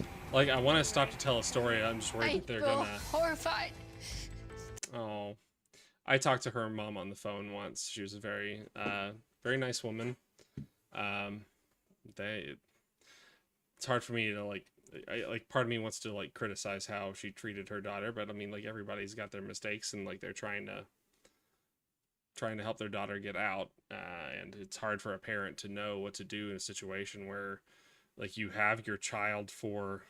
her. Like, I want to stop to tell a story. I'm just worried that they're feel gonna. horrified. Oh, I talked to her mom on the phone once. She was a very, very nice woman. It's hard for me to like part of me wants to like criticize how she treated her daughter, but I mean, like, everybody's got their mistakes, and like they're trying to help their daughter get out, and it's hard for a parent to know what to do in a situation where like you have your child for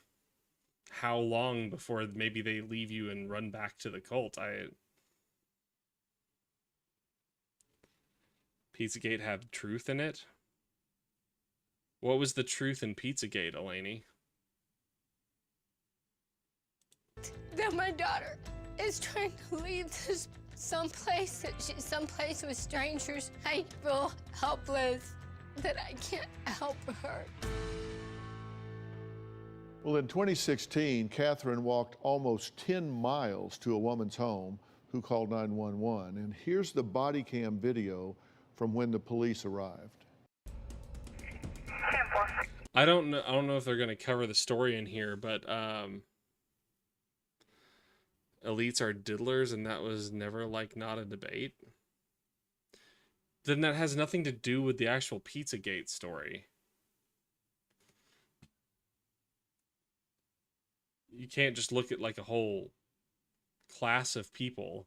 how long before maybe they leave you and run back to the cult. Pizzagate had truth in it. What was the truth in Pizzagate, Elaney? That my daughter is trying to leave this someplace with strangers. I feel helpless that I can't help her. Well, in 2016, Catherine walked almost 10 miles to a woman's home who called 911. And here's the body cam video from when the police arrived. I don't know if they're going to cover the story in here, but elites are diddlers, and that was never like not a debate. Then that has nothing to do with the actual Pizzagate story. You can't just look at like a whole class of people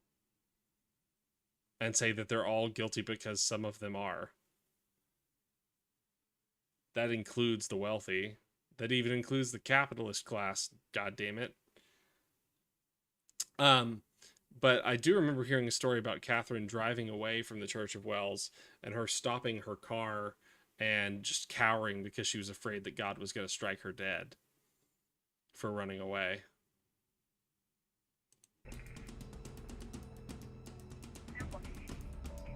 and say that they're all guilty because some of them are. That includes the wealthy. That even includes the capitalist class, god damn it. But I do remember hearing a story about Catherine driving away from the Church of Wells and her stopping her car and just cowering because she was afraid that God was going to strike her dead for running away.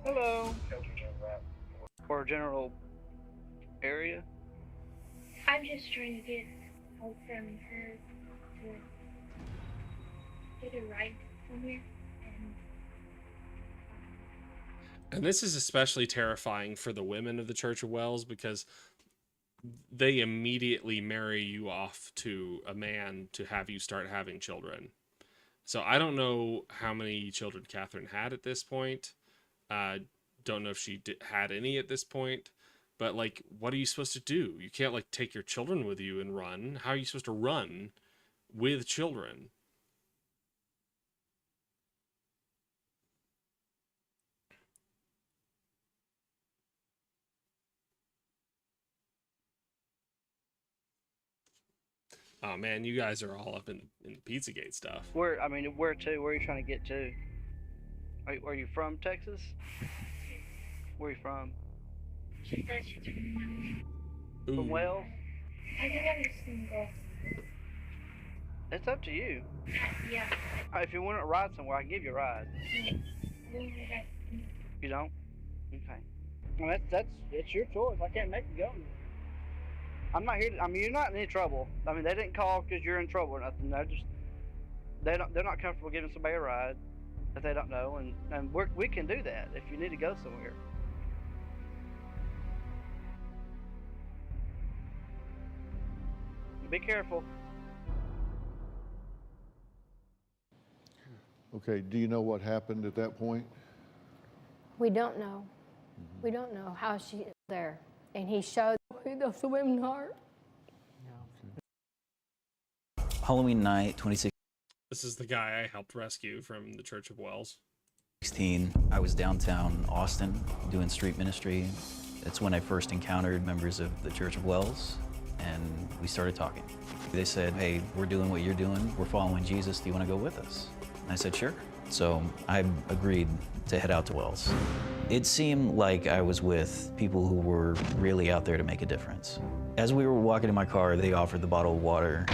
Hello. For a general area? I'm just trying to get help from her to get a ride somewhere. And And this is especially terrifying for the women of the Church of Wells, because they immediately marry you off to a man to have you start having children. So I don't know how many children Catherine had at this point. Don't know if she had any at this point. But, like, what are you supposed to do? You can't, like, take your children with you and run. How are you supposed to run with children? Oh man, you guys are all up in Pizzagate stuff. Where to? Where are you trying to get to? Are you from Texas? Where are you from? Ooh. From Wells? I think I'm just gonna go. It's up to you. Yeah. If you want to ride somewhere, I can give you a ride. You don't? Okay. Well, that's your choice. I can't make you go. I'm not here to, you're not in any trouble. They didn't call because you're in trouble or nothing. They're not comfortable giving somebody a ride that they don't know, and we can do that if you need to go somewhere. Be careful. Okay, do you know what happened at that point? We don't know. We don't know how she is there. And he showed who those women are. Halloween night, 2016. This is the guy I helped rescue from the Church of Wells. I was downtown Austin doing street ministry. That's when I first encountered members of the Church of Wells, and we started talking. They said, hey, we're doing what you're doing. We're following Jesus. Do you want to go with us? And I said, sure. So I agreed to head out to Wells. It seemed like I was with people who were really out there to make a difference. As we were walking in my car, they offered the bottle of water.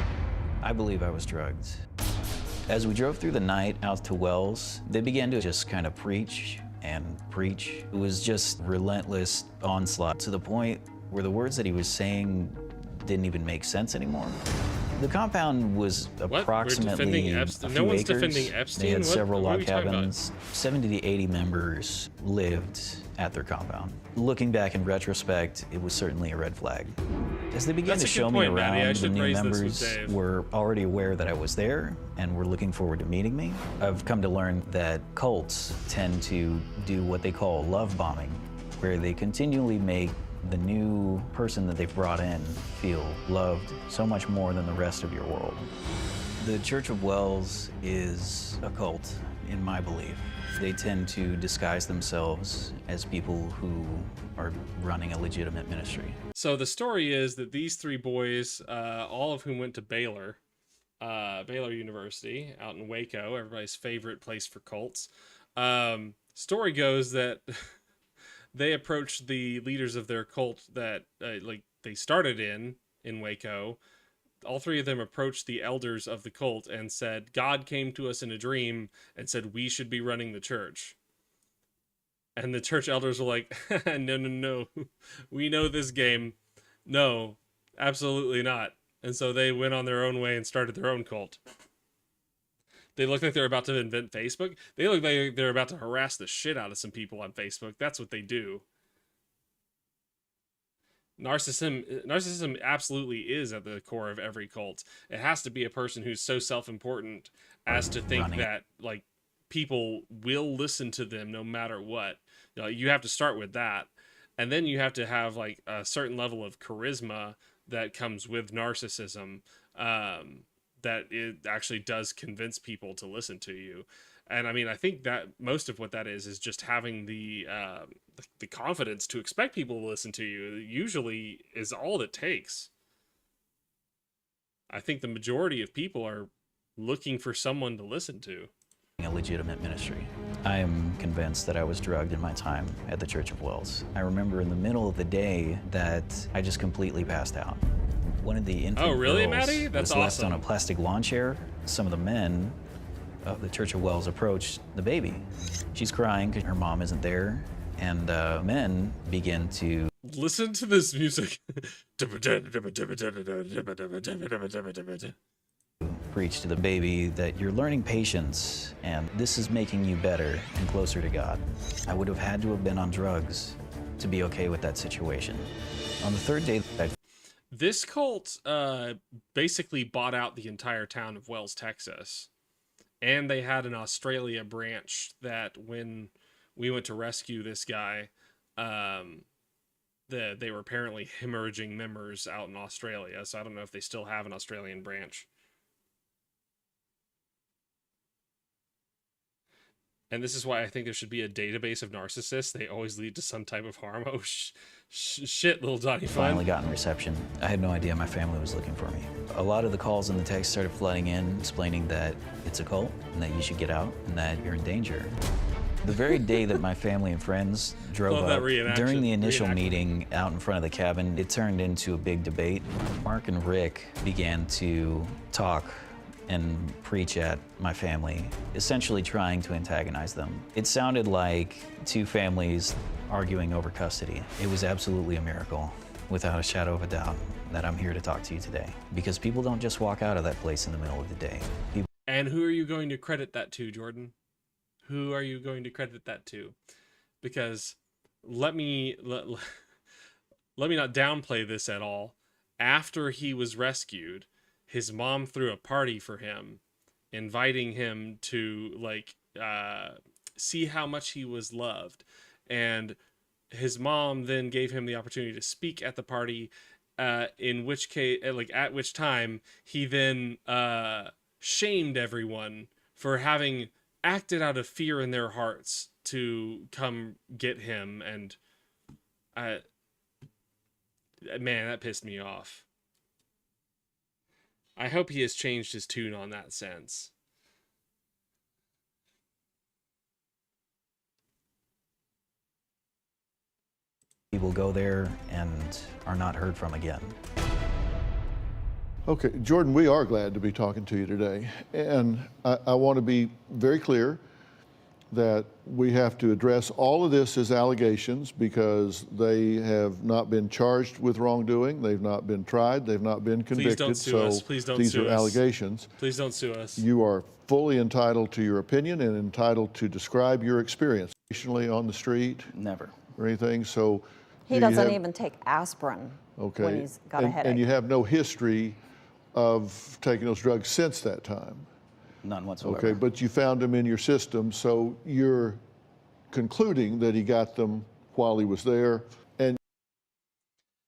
I believe I was drugged. As we drove through the night out to Wells, they began to just kind of preach and preach. It was just relentless onslaught to the point where the words that he was saying didn't even make sense anymore. The compound was approximately a few no one's acres. defending Epstein? They had several what are log we talking about? cabins. 70 to 80 members lived at their compound. Looking back in retrospect, it was certainly a red flag. As they began That's to a show good me point, Maddie. I around, the should new raise this with members Dave. were already aware that I was there and were looking forward to meeting me. I've come to learn that cults tend to do what they call love bombing, where they continually make the new person that they've brought in feel loved so much more than the rest of your world. The Church of Wells is a cult, in my belief. They tend to disguise themselves as people who are running a legitimate ministry. So the story is that these three boys, all of whom went to Baylor University out in Waco, everybody's favorite place for cults. Story goes that they approached the leaders of their cult that they started in Waco. All three of them approached the elders of the cult and said, God came to us in a dream and said we should be running the church. And the church elders were like, no, we know this game. No, absolutely not. And so they went on their own way and started their own cult. They look like they're about to invent Facebook. They look like they're about to harass the shit out of some people on Facebook. That's what they do. Narcissism absolutely is at the core of every cult. It has to be a person who's so self-important as to think that like people will listen to them no matter what. You have to start with that, and then you have to have like a certain level of charisma that comes with narcissism. That it actually does convince people to listen to you. And I mean, I think that most of what that is just having the confidence to expect people to listen to you usually is all it takes. I think the majority of people are looking for someone to listen to. A legitimate ministry. I am convinced that I was drugged in my time at the Church of Wells. I remember in the middle of the day that I just completely passed out. One of the infant girls Maddie? That's was left awesome. on a plastic lawn chair. Some of the men of the Church of Wells approached the baby. She's crying because her mom isn't there, and men begin to listen to this music. preach to the baby that you're learning patience and this is making you better and closer to God. I would have had to have been on drugs to be okay with that situation. On the third day, This cult basically bought out the entire town of Wells, Texas. And they had an Australia branch that when we went to rescue this guy, they were apparently hemorrhaging members out in Australia. So I don't know if they still have an Australian branch. And this is why I think there should be a database of narcissists. They always lead to some type of harm. Oh, shit, little Donnie Fun. finally gotten reception. I had no idea my family was looking for me. A lot of the calls and the texts started flooding in, explaining that it's a cult and that you should get out and that you're in danger. The very day that my family and friends drove Love that up, reenaction. during the initial meeting out in front of the cabin, it turned into a big debate. Mark and Rick began to talk and preach at my family, essentially trying to antagonize them. It sounded like two families arguing over custody. It was absolutely a miracle, without a shadow of a doubt, that I'm here to talk to you today. Because people don't just walk out of that place in the middle of the day. And who are you going to credit that to, Jordan? Who are you going to credit that to? Because let me not downplay this at all. After he was rescued, his mom threw a party for him, inviting him to see how much he was loved. And his mom then gave him the opportunity to speak at the party, in which case, at which time he then shamed everyone for having acted out of fear in their hearts to come get him. And man, that pissed me off. I hope he has changed his tune on that sense. People go there and are not heard from again. Okay, Jordan, we are glad to be talking to you today. And I want to be very clear that we have to address all of this as allegations because they have not been charged with wrongdoing. They've not been tried. They've not been convicted. Please don't sue us. Please don't these sue are us. allegations. Please don't sue us. You are fully entitled to your opinion and entitled to describe your experience on the street. Never. Or anything. So he doesn't even take aspirin when he's got a headache. And you have no history of taking those drugs since that time. None whatsoever. Okay, but you found them in your system, so you're concluding that he got them while he was there. And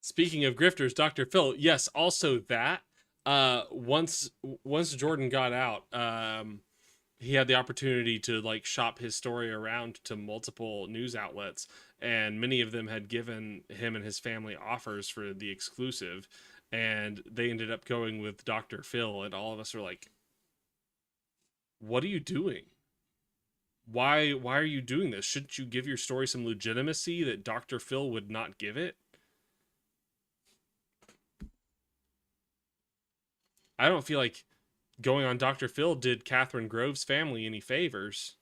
speaking of grifters, Dr. Phil, yes, also that once Jordan got out, he had the opportunity to shop his story around to multiple news outlets, and many of them had given him and his family offers for the exclusive, and they ended up going with Dr. Phil, and all of us were like, what are you doing? Why are you doing this? Shouldn't you give your story some legitimacy that Dr. Phil would not give it? I don't feel like going on Dr. Phil did Catherine Grove's family any favors.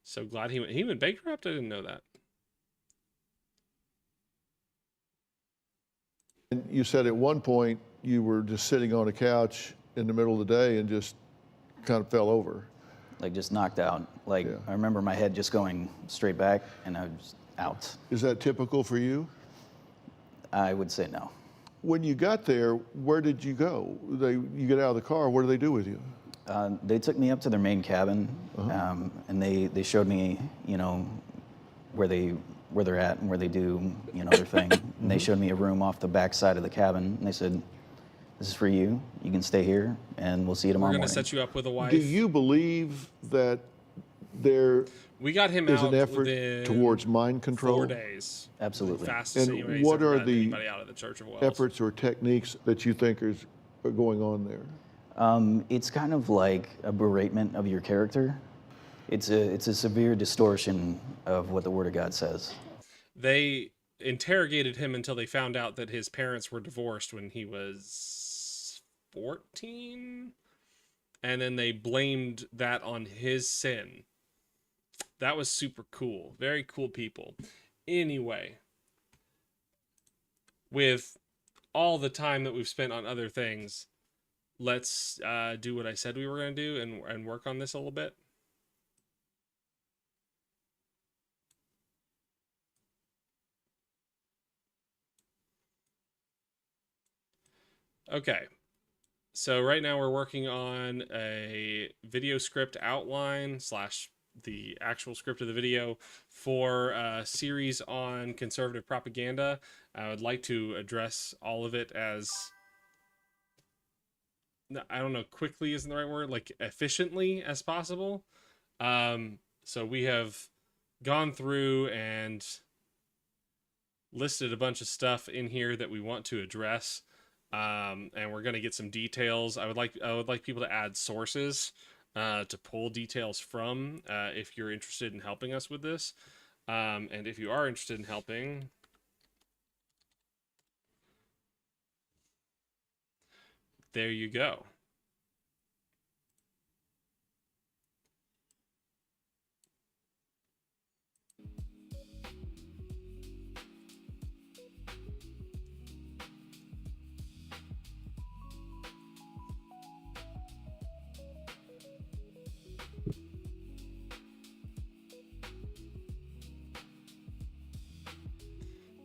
So glad he went bankrupt. I didn't know that. And you said at one point you were just sitting on a couch in the middle of the day and just kind of fell over. Just knocked out. I remember my head just going straight back and I was out. Is that typical for you? I would say no. When you got there, where did you go? You get out of the car, what do they do with you? They took me up to their main cabin, and they showed me, where they're at and where they do, their thing. And they showed me a room off the back side of the cabin, and they said, "This is for you. You can stay here, and we'll see you tomorrow morning." We're going to set you up with a wife. Do you believe that we got him is out an effort towards mind control? 4 days. Absolutely. Fastest And anybody's what ever are had the anybody out of the Church of Wells. efforts or techniques that you think are going on there? It's kind of like a beratement of your character. It's a severe distortion of what the Word of God says. They interrogated him until they found out that his parents were divorced when he was 14, and then they blamed that on his sin. That was super cool. Very cool people. Anyway, with all the time that we've spent on other things, let's do what I said we were going to do and work on this a little bit. Okay. So right now we're working on a video script outline / the actual script of the video for a series on conservative propaganda. I would like to address all of it as, I don't know, quickly isn't the right word, like efficiently as possible. So we have gone through and listed a bunch of stuff in here that we want to address. And we're going to get some details. I would like people to add sources to pull details from if you're interested in helping us with this. And if you are interested in helping, there you go.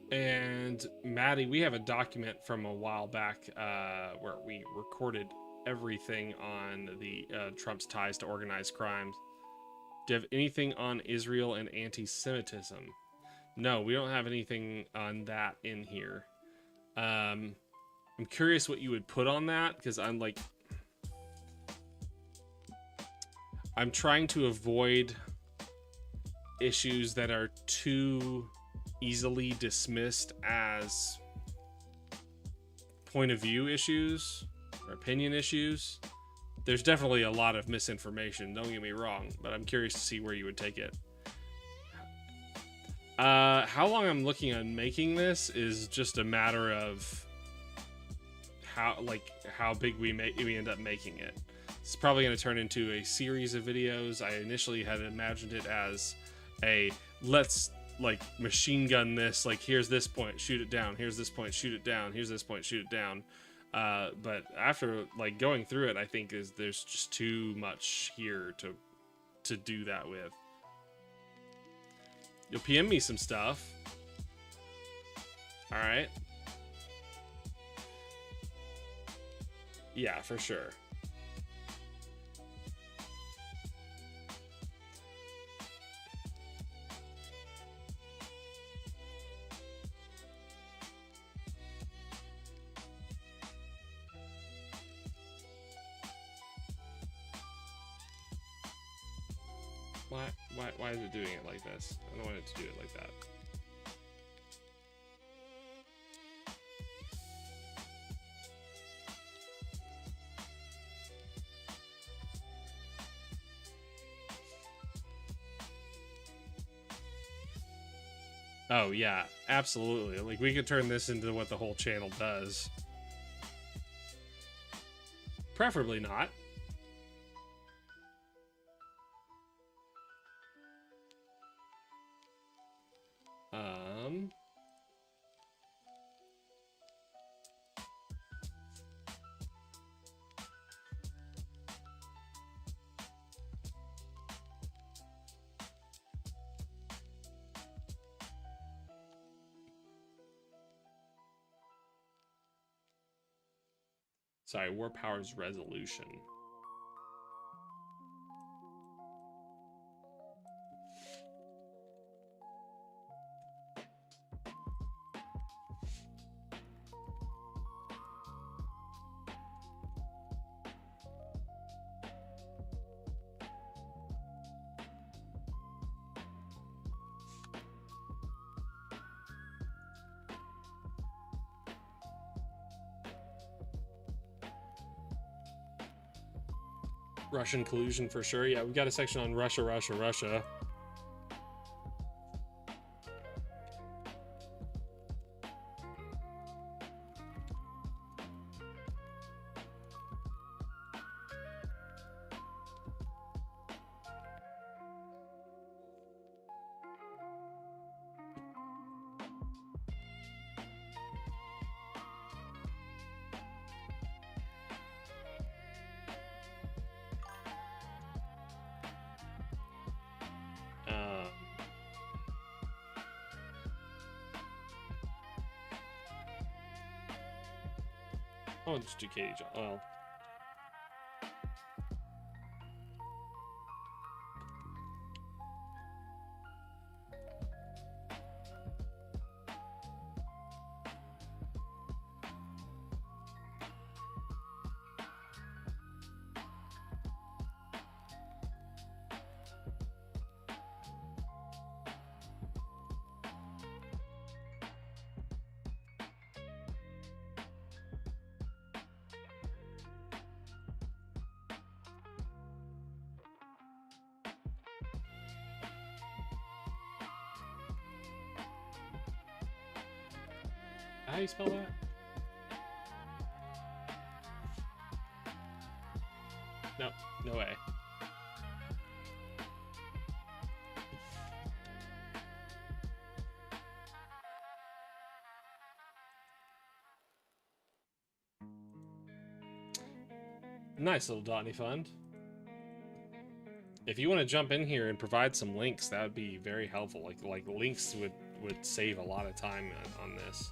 And Maddie, we have a document from a while back where we recorded everything on the Trump's ties to organized crimes. Do you have anything on Israel and anti-Semitism? No, we don't have anything on that in here. I'm curious what you would put on that, because I'm trying to avoid issues that are too easily dismissed as point of view issues or opinion issues. There's definitely a lot of misinformation, don't get me wrong, but I'm curious to see where you would take it. How long I'm looking on making this is just a matter of how big we end up making it. It's probably going to turn into a series of videos. I initially had imagined it as a let's machine gun this, here's this point, shoot it down, here's this point, shoot it down, here's this point, shoot it down. But after going through it, I think there's just too much here to do that with. You'll PM me some stuff. All right. Yeah, for sure. Why is it doing it like this? I don't want it to do it like that. Oh yeah, absolutely. We could turn this into what the whole channel does. Preferably not. Sorry, War Powers Resolution. Russian collusion for sure. Yeah, we've got a section on Russia. I'll just do Katie John. Well, how do you spell that? No, no way. Nice little Dotney fund. If you want to jump in here and provide some links, that would be very helpful. Like links would save a lot of time on this.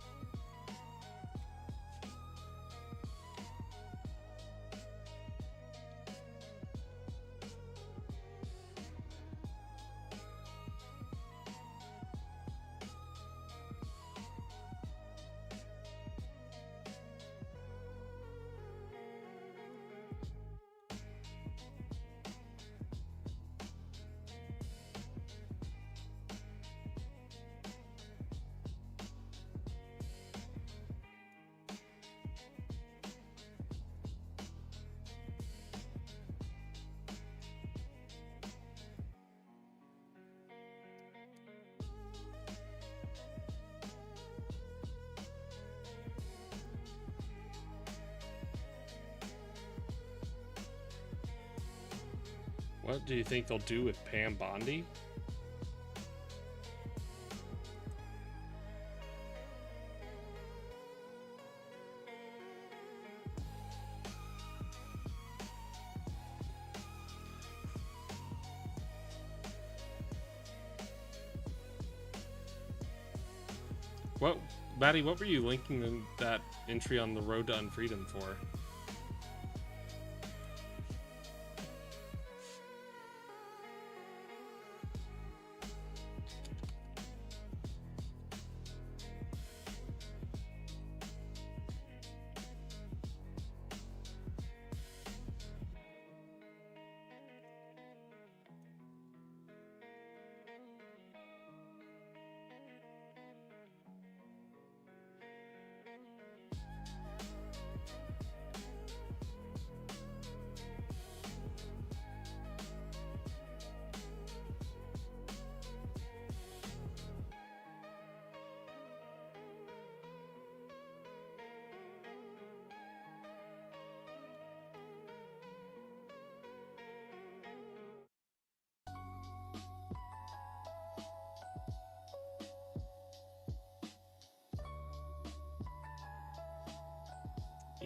What do you think they'll do with Pam Bondi? What, Batty, what were you linking that entry on the Road to Unfreedom for?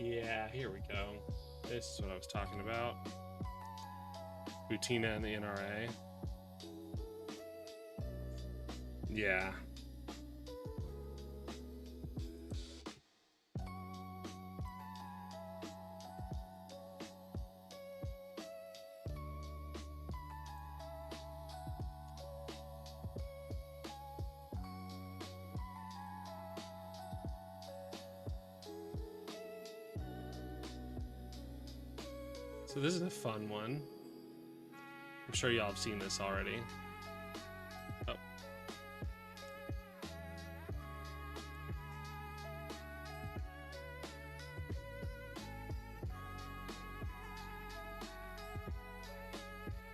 Yeah, here we go. This is what I was talking about. Butina and the NRA. Yeah. So this is a fun one. I'm sure y'all have seen this already. Oh.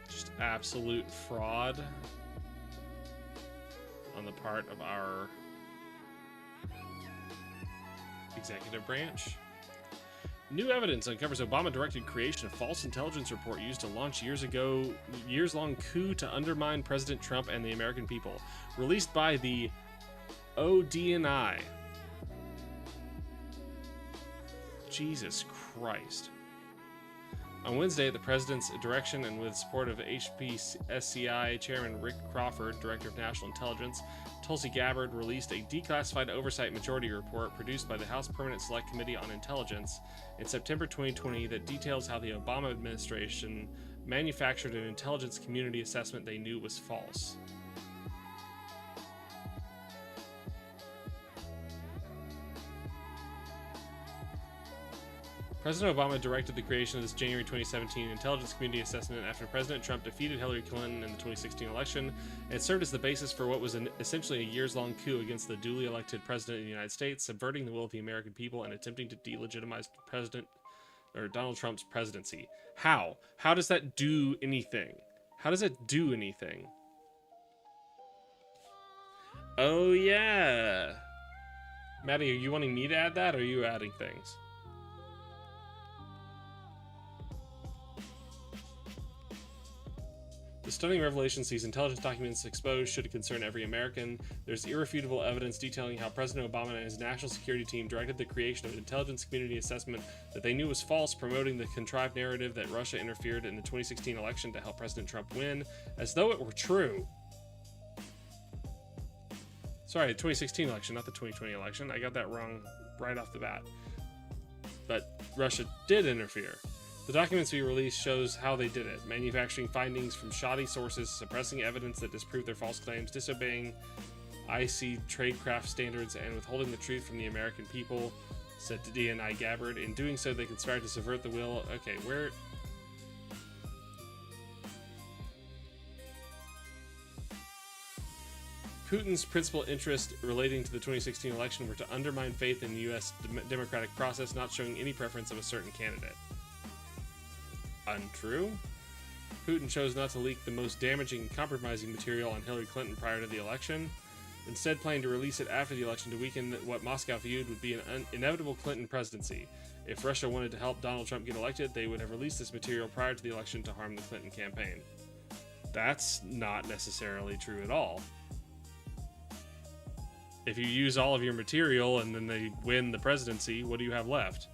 Just absolute fraud on the part of our executive branch. New evidence uncovers Obama-directed creation of false intelligence report used to launch years-long coup to undermine President Trump and the American people. Released by the ODNI. Jesus Christ. On Wednesday, at the president's direction and with support of HPSCI Chairman Rick Crawford, Director of National Intelligence, Tulsi Gabbard released a declassified oversight majority report produced by the House Permanent Select Committee on Intelligence in September 2020 that details how the Obama administration manufactured an intelligence community assessment they knew was false. President Obama directed the creation of this January 2017 intelligence community assessment after President Trump defeated Hillary Clinton in the 2016 election, and it served as the basis for what was essentially a years-long coup against the duly elected President of the United States, subverting the will of the American people and attempting to delegitimize Donald Trump's presidency. How? How does that do anything? How does it do anything? Oh yeah. Maddie, are you wanting me to add that, or are you adding things? The stunning revelations these intelligence documents expose should concern every American. There's irrefutable evidence detailing how President Obama and his national security team directed the creation of an intelligence community assessment that they knew was false, promoting the contrived narrative that Russia interfered in the 2016 election to help President Trump win, as though it were true. Sorry, the 2016 election, not the 2020 election. I got that wrong right off the bat. But Russia did interfere. The documents we released shows how they did it, manufacturing findings from shoddy sources, suppressing evidence that disproved their false claims, disobeying IC tradecraft standards, and withholding the truth from the American people, said DNI Gabbard. In doing so, they conspired to subvert the will. Okay, where... Putin's principal interest relating to the 2016 election were to undermine faith in the U.S. democratic process, not showing any preference of a certain candidate. Untrue. Putin chose not to leak the most damaging and compromising material on Hillary Clinton prior to the election, instead planning to release it after the election to weaken what Moscow viewed would be an inevitable Clinton presidency. If Russia wanted to help Donald Trump get elected, they would have released this material prior to the election to harm the Clinton campaign. That's not necessarily true at all. If you use all of your material and then they win the presidency, what do you have left?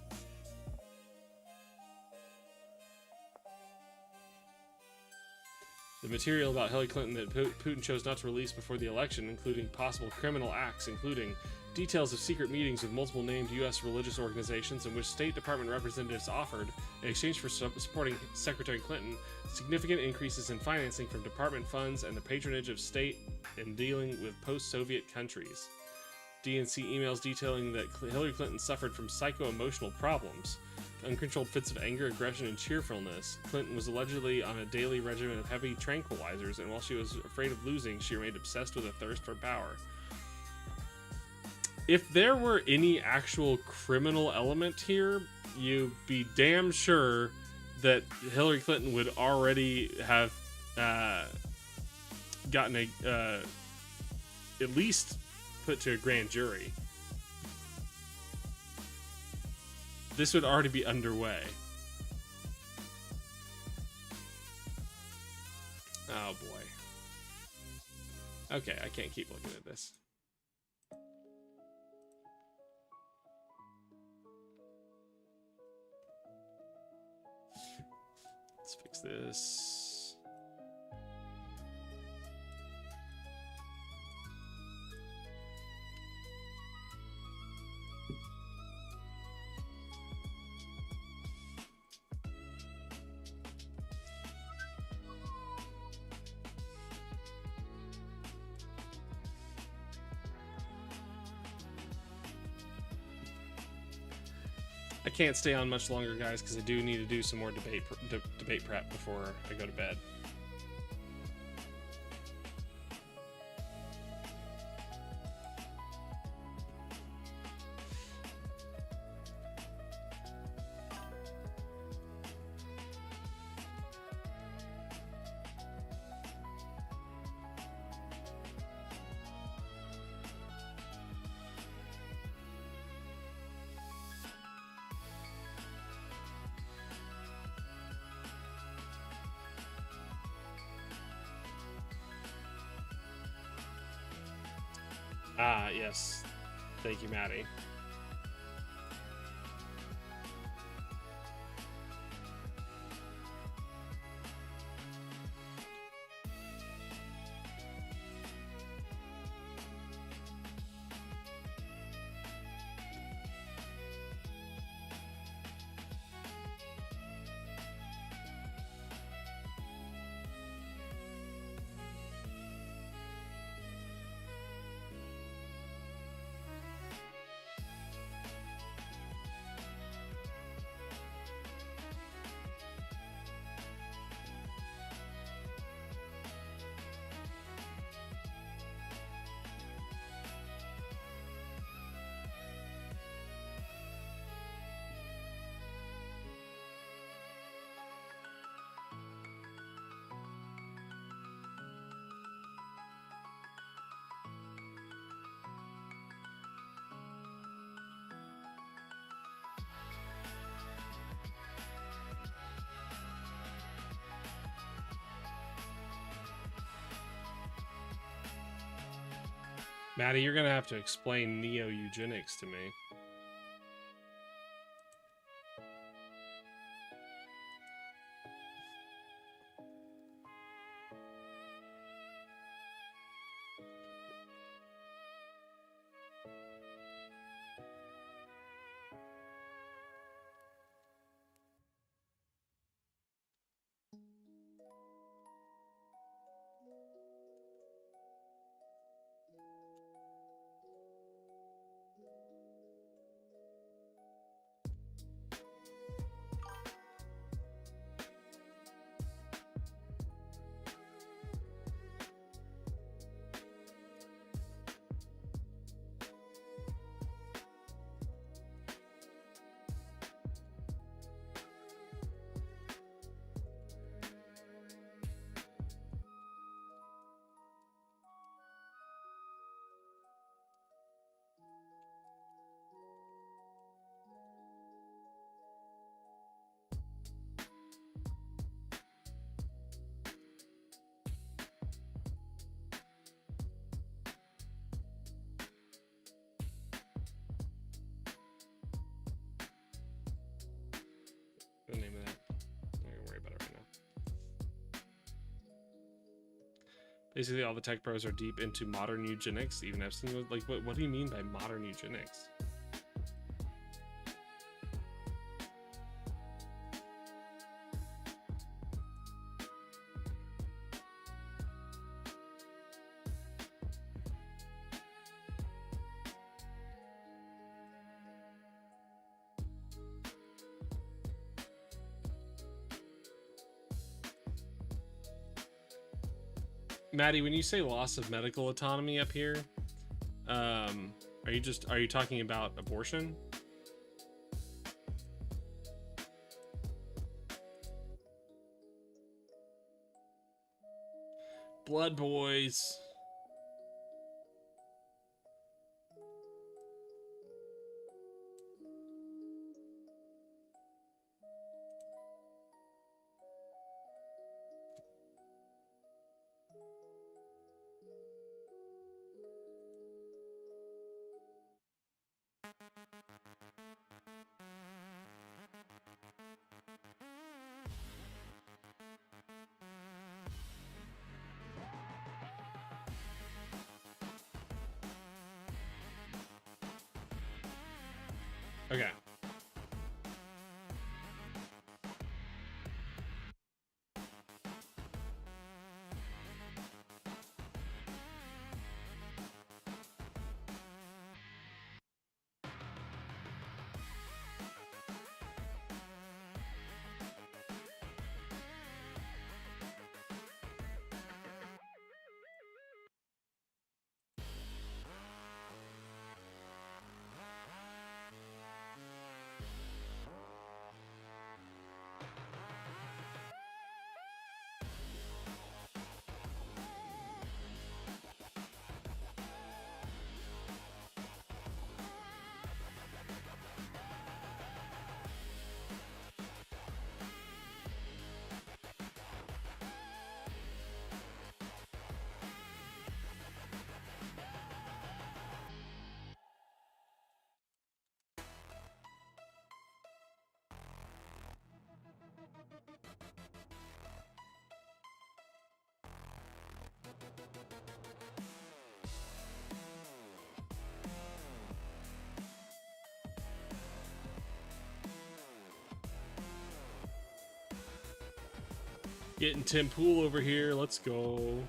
The material about Hillary Clinton that Putin chose not to release before the election, including possible criminal acts, including details of secret meetings with multiple named U.S. religious organizations in which State Department representatives offered, in exchange for supporting Secretary Clinton, significant increases in financing from department funds and the patronage of state in dealing with post-Soviet countries. DNC emails detailing that Hillary Clinton suffered from psycho-emotional problems, uncontrolled fits of anger, aggression, and cheerfulness. Clinton was allegedly on a daily regimen of heavy tranquilizers, and while she was afraid of losing, she remained obsessed with a thirst for power. If there were any actual criminal element here, you'd be damn sure that Hillary Clinton would already have gotten at least put to a grand jury. This would already be underway. Oh boy. Okay, I can't keep looking at this. Let's fix this. I can't stay on much longer, guys, because I do need to do some more debate prep before I go to bed. Ah, yes. Thank you, Maddie. Maddie, you're gonna have to explain neo-eugenics to me. The name of that. I'm not gonna worry about it right now. Basically, all the tech pros are deep into modern eugenics. Even Epstein was like, what do you mean by modern eugenics? Maddie, when you say loss of medical autonomy up here, are you talking about abortion? Blood boys. Okay. Getting Tim Pool over here. Let's go.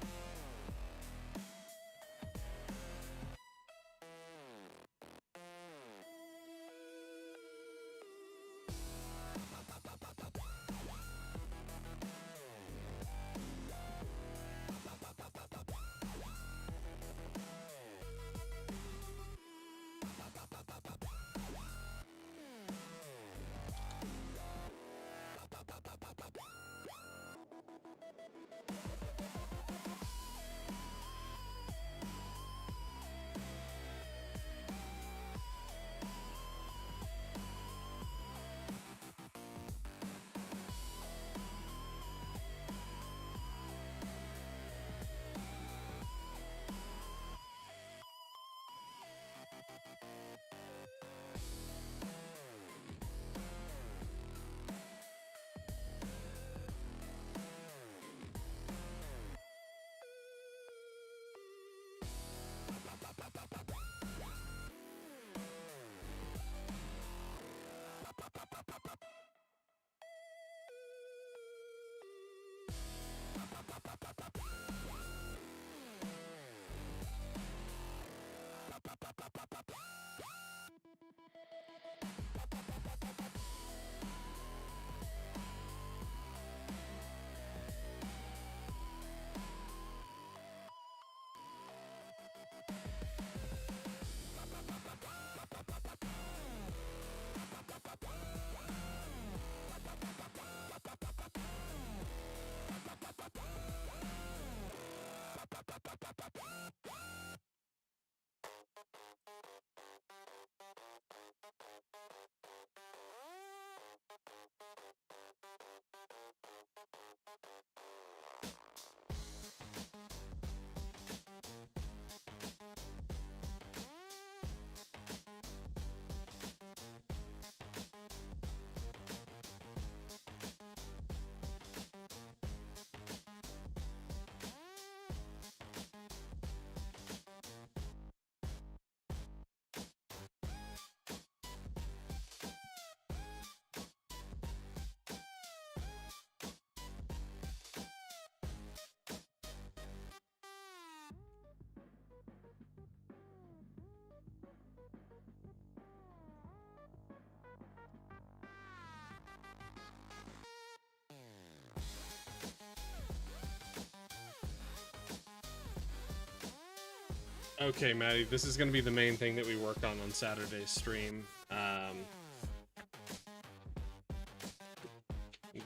Okay, Maddie, this is going to be the main thing that we work on Saturday's stream. I'm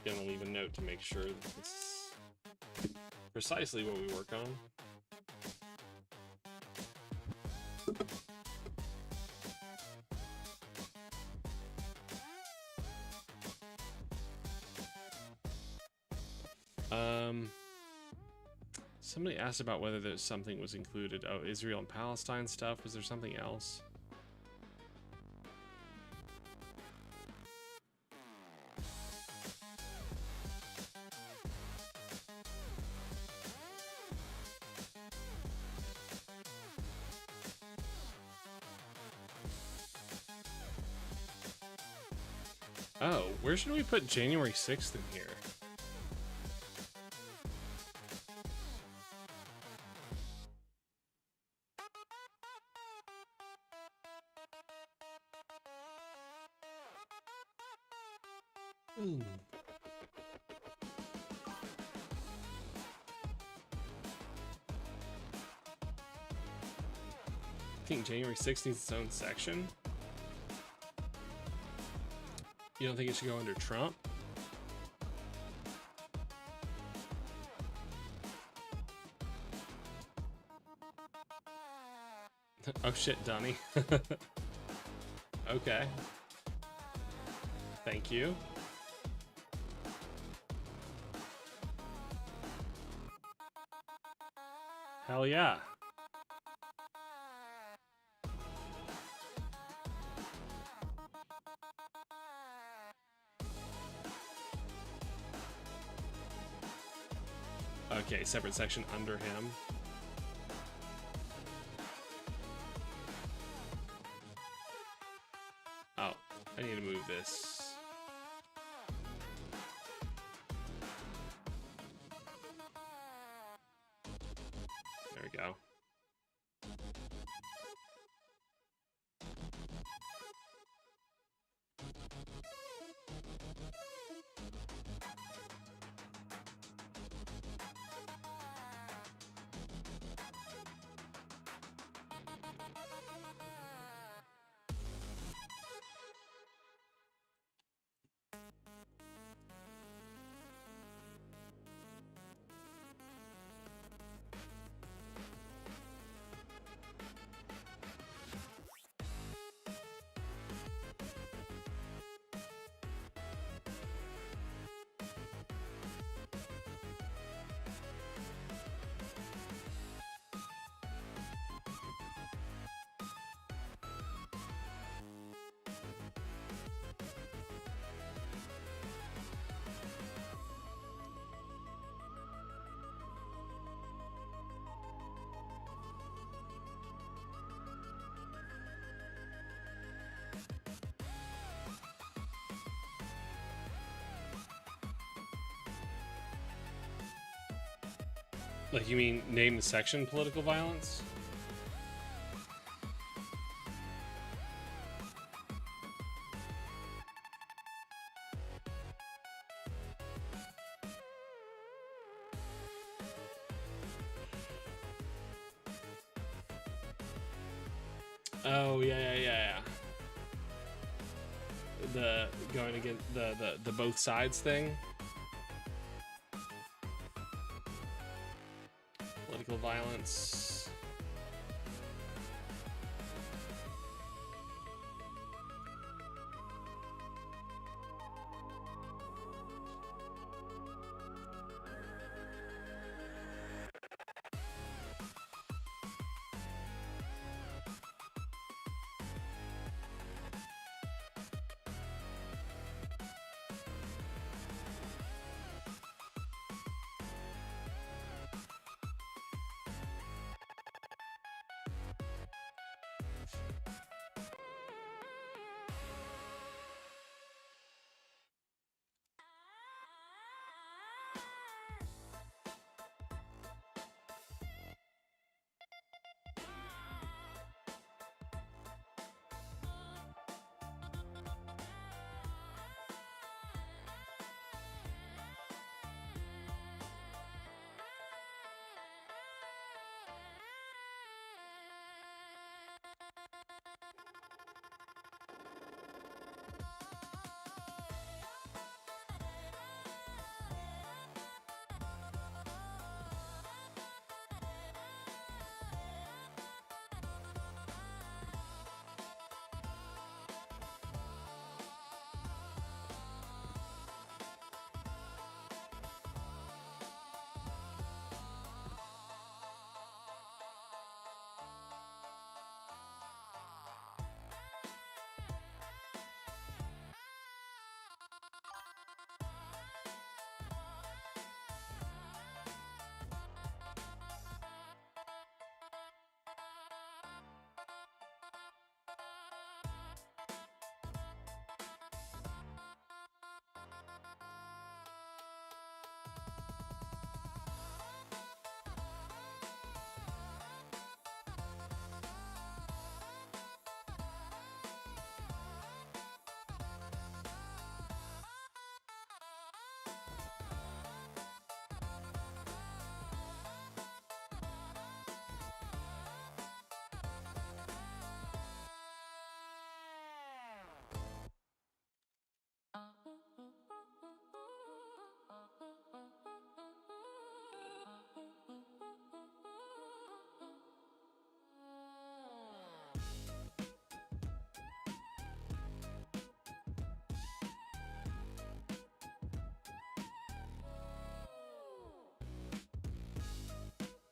going to leave a note to make sure that this is precisely what we work on. Somebody asked about whether there's something was included. Oh, Israel and Palestine stuff. Was there something else? Oh, where should we put January 6th in here? I think January 6th needs its own section. You don't think it should go under Trump? Oh shit, Donnie. Okay. Thank you. Hell yeah. Okay, separate section under him. Oh, I need to move this. There we go. Like, you mean name the section political violence? Oh, yeah. The going against the both sides thing. Political violence.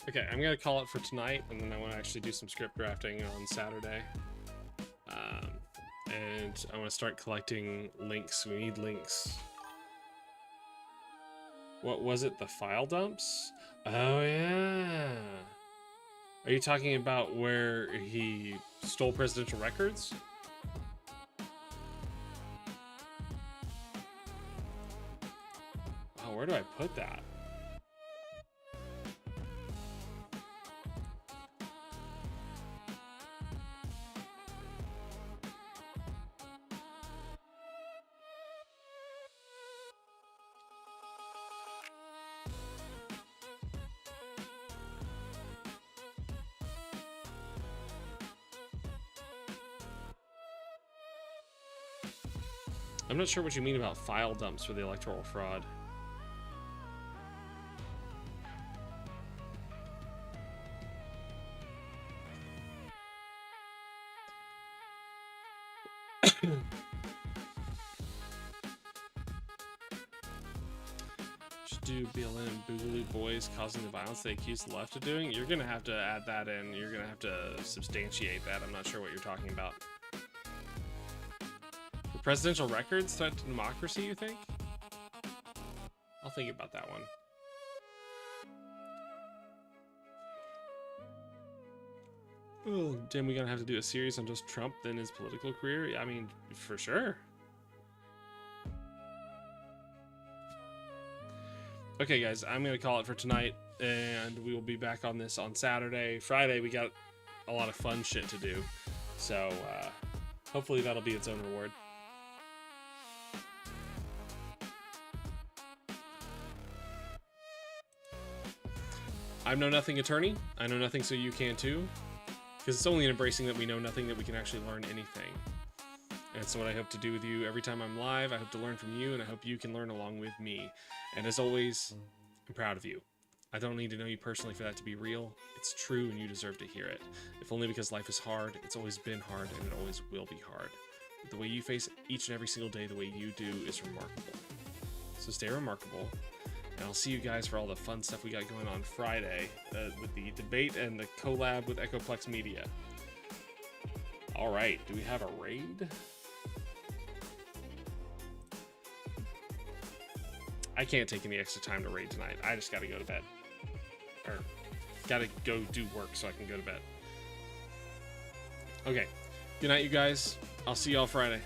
Okay, I'm gonna call it for tonight, and then I want to actually do some script drafting on Saturday. And I want to start collecting links. We need links. What was it? The file dumps? Oh yeah. Are you talking about where he stole presidential records? Oh, where do I put that? I'm not sure what you mean about file dumps for the electoral fraud. Should do BLM Boogaloo Boys causing the violence they accuse the left of doing? You're gonna have to add that in. You're gonna have to substantiate that. I'm not sure what you're talking about. The presidential records threat to democracy, you think? I'll think about that one. Oh, Jim, we gonna have to do a series on just Trump, then his political career? I mean, for sure. Okay, guys, I'm gonna call it for tonight, and we will be back on this on Saturday. Friday, we got a lot of fun shit to do, so hopefully that'll be its own reward. I'm Know Nothing Attorney. I know nothing, so you can too. Because it's only in embracing that we know nothing that we can actually learn anything. And it's what I hope to do with you every time I'm live. I hope to learn from you, and I hope you can learn along with me. And as always, I'm proud of you. I don't need to know you personally for that to be real. It's true, and you deserve to hear it. If only because life is hard. It's always been hard, and it always will be hard. But the way you face each and every single day, the way you do, is remarkable. So stay remarkable. And I'll see you guys for all the fun stuff we got going on Friday with the debate and the collab with Echoplex Media. All right, do we have a raid? I can't take any extra time to raid tonight. I just gotta go to bed. Or, gotta go do work so I can go to bed. Okay, good night, you guys. I'll see y'all Friday.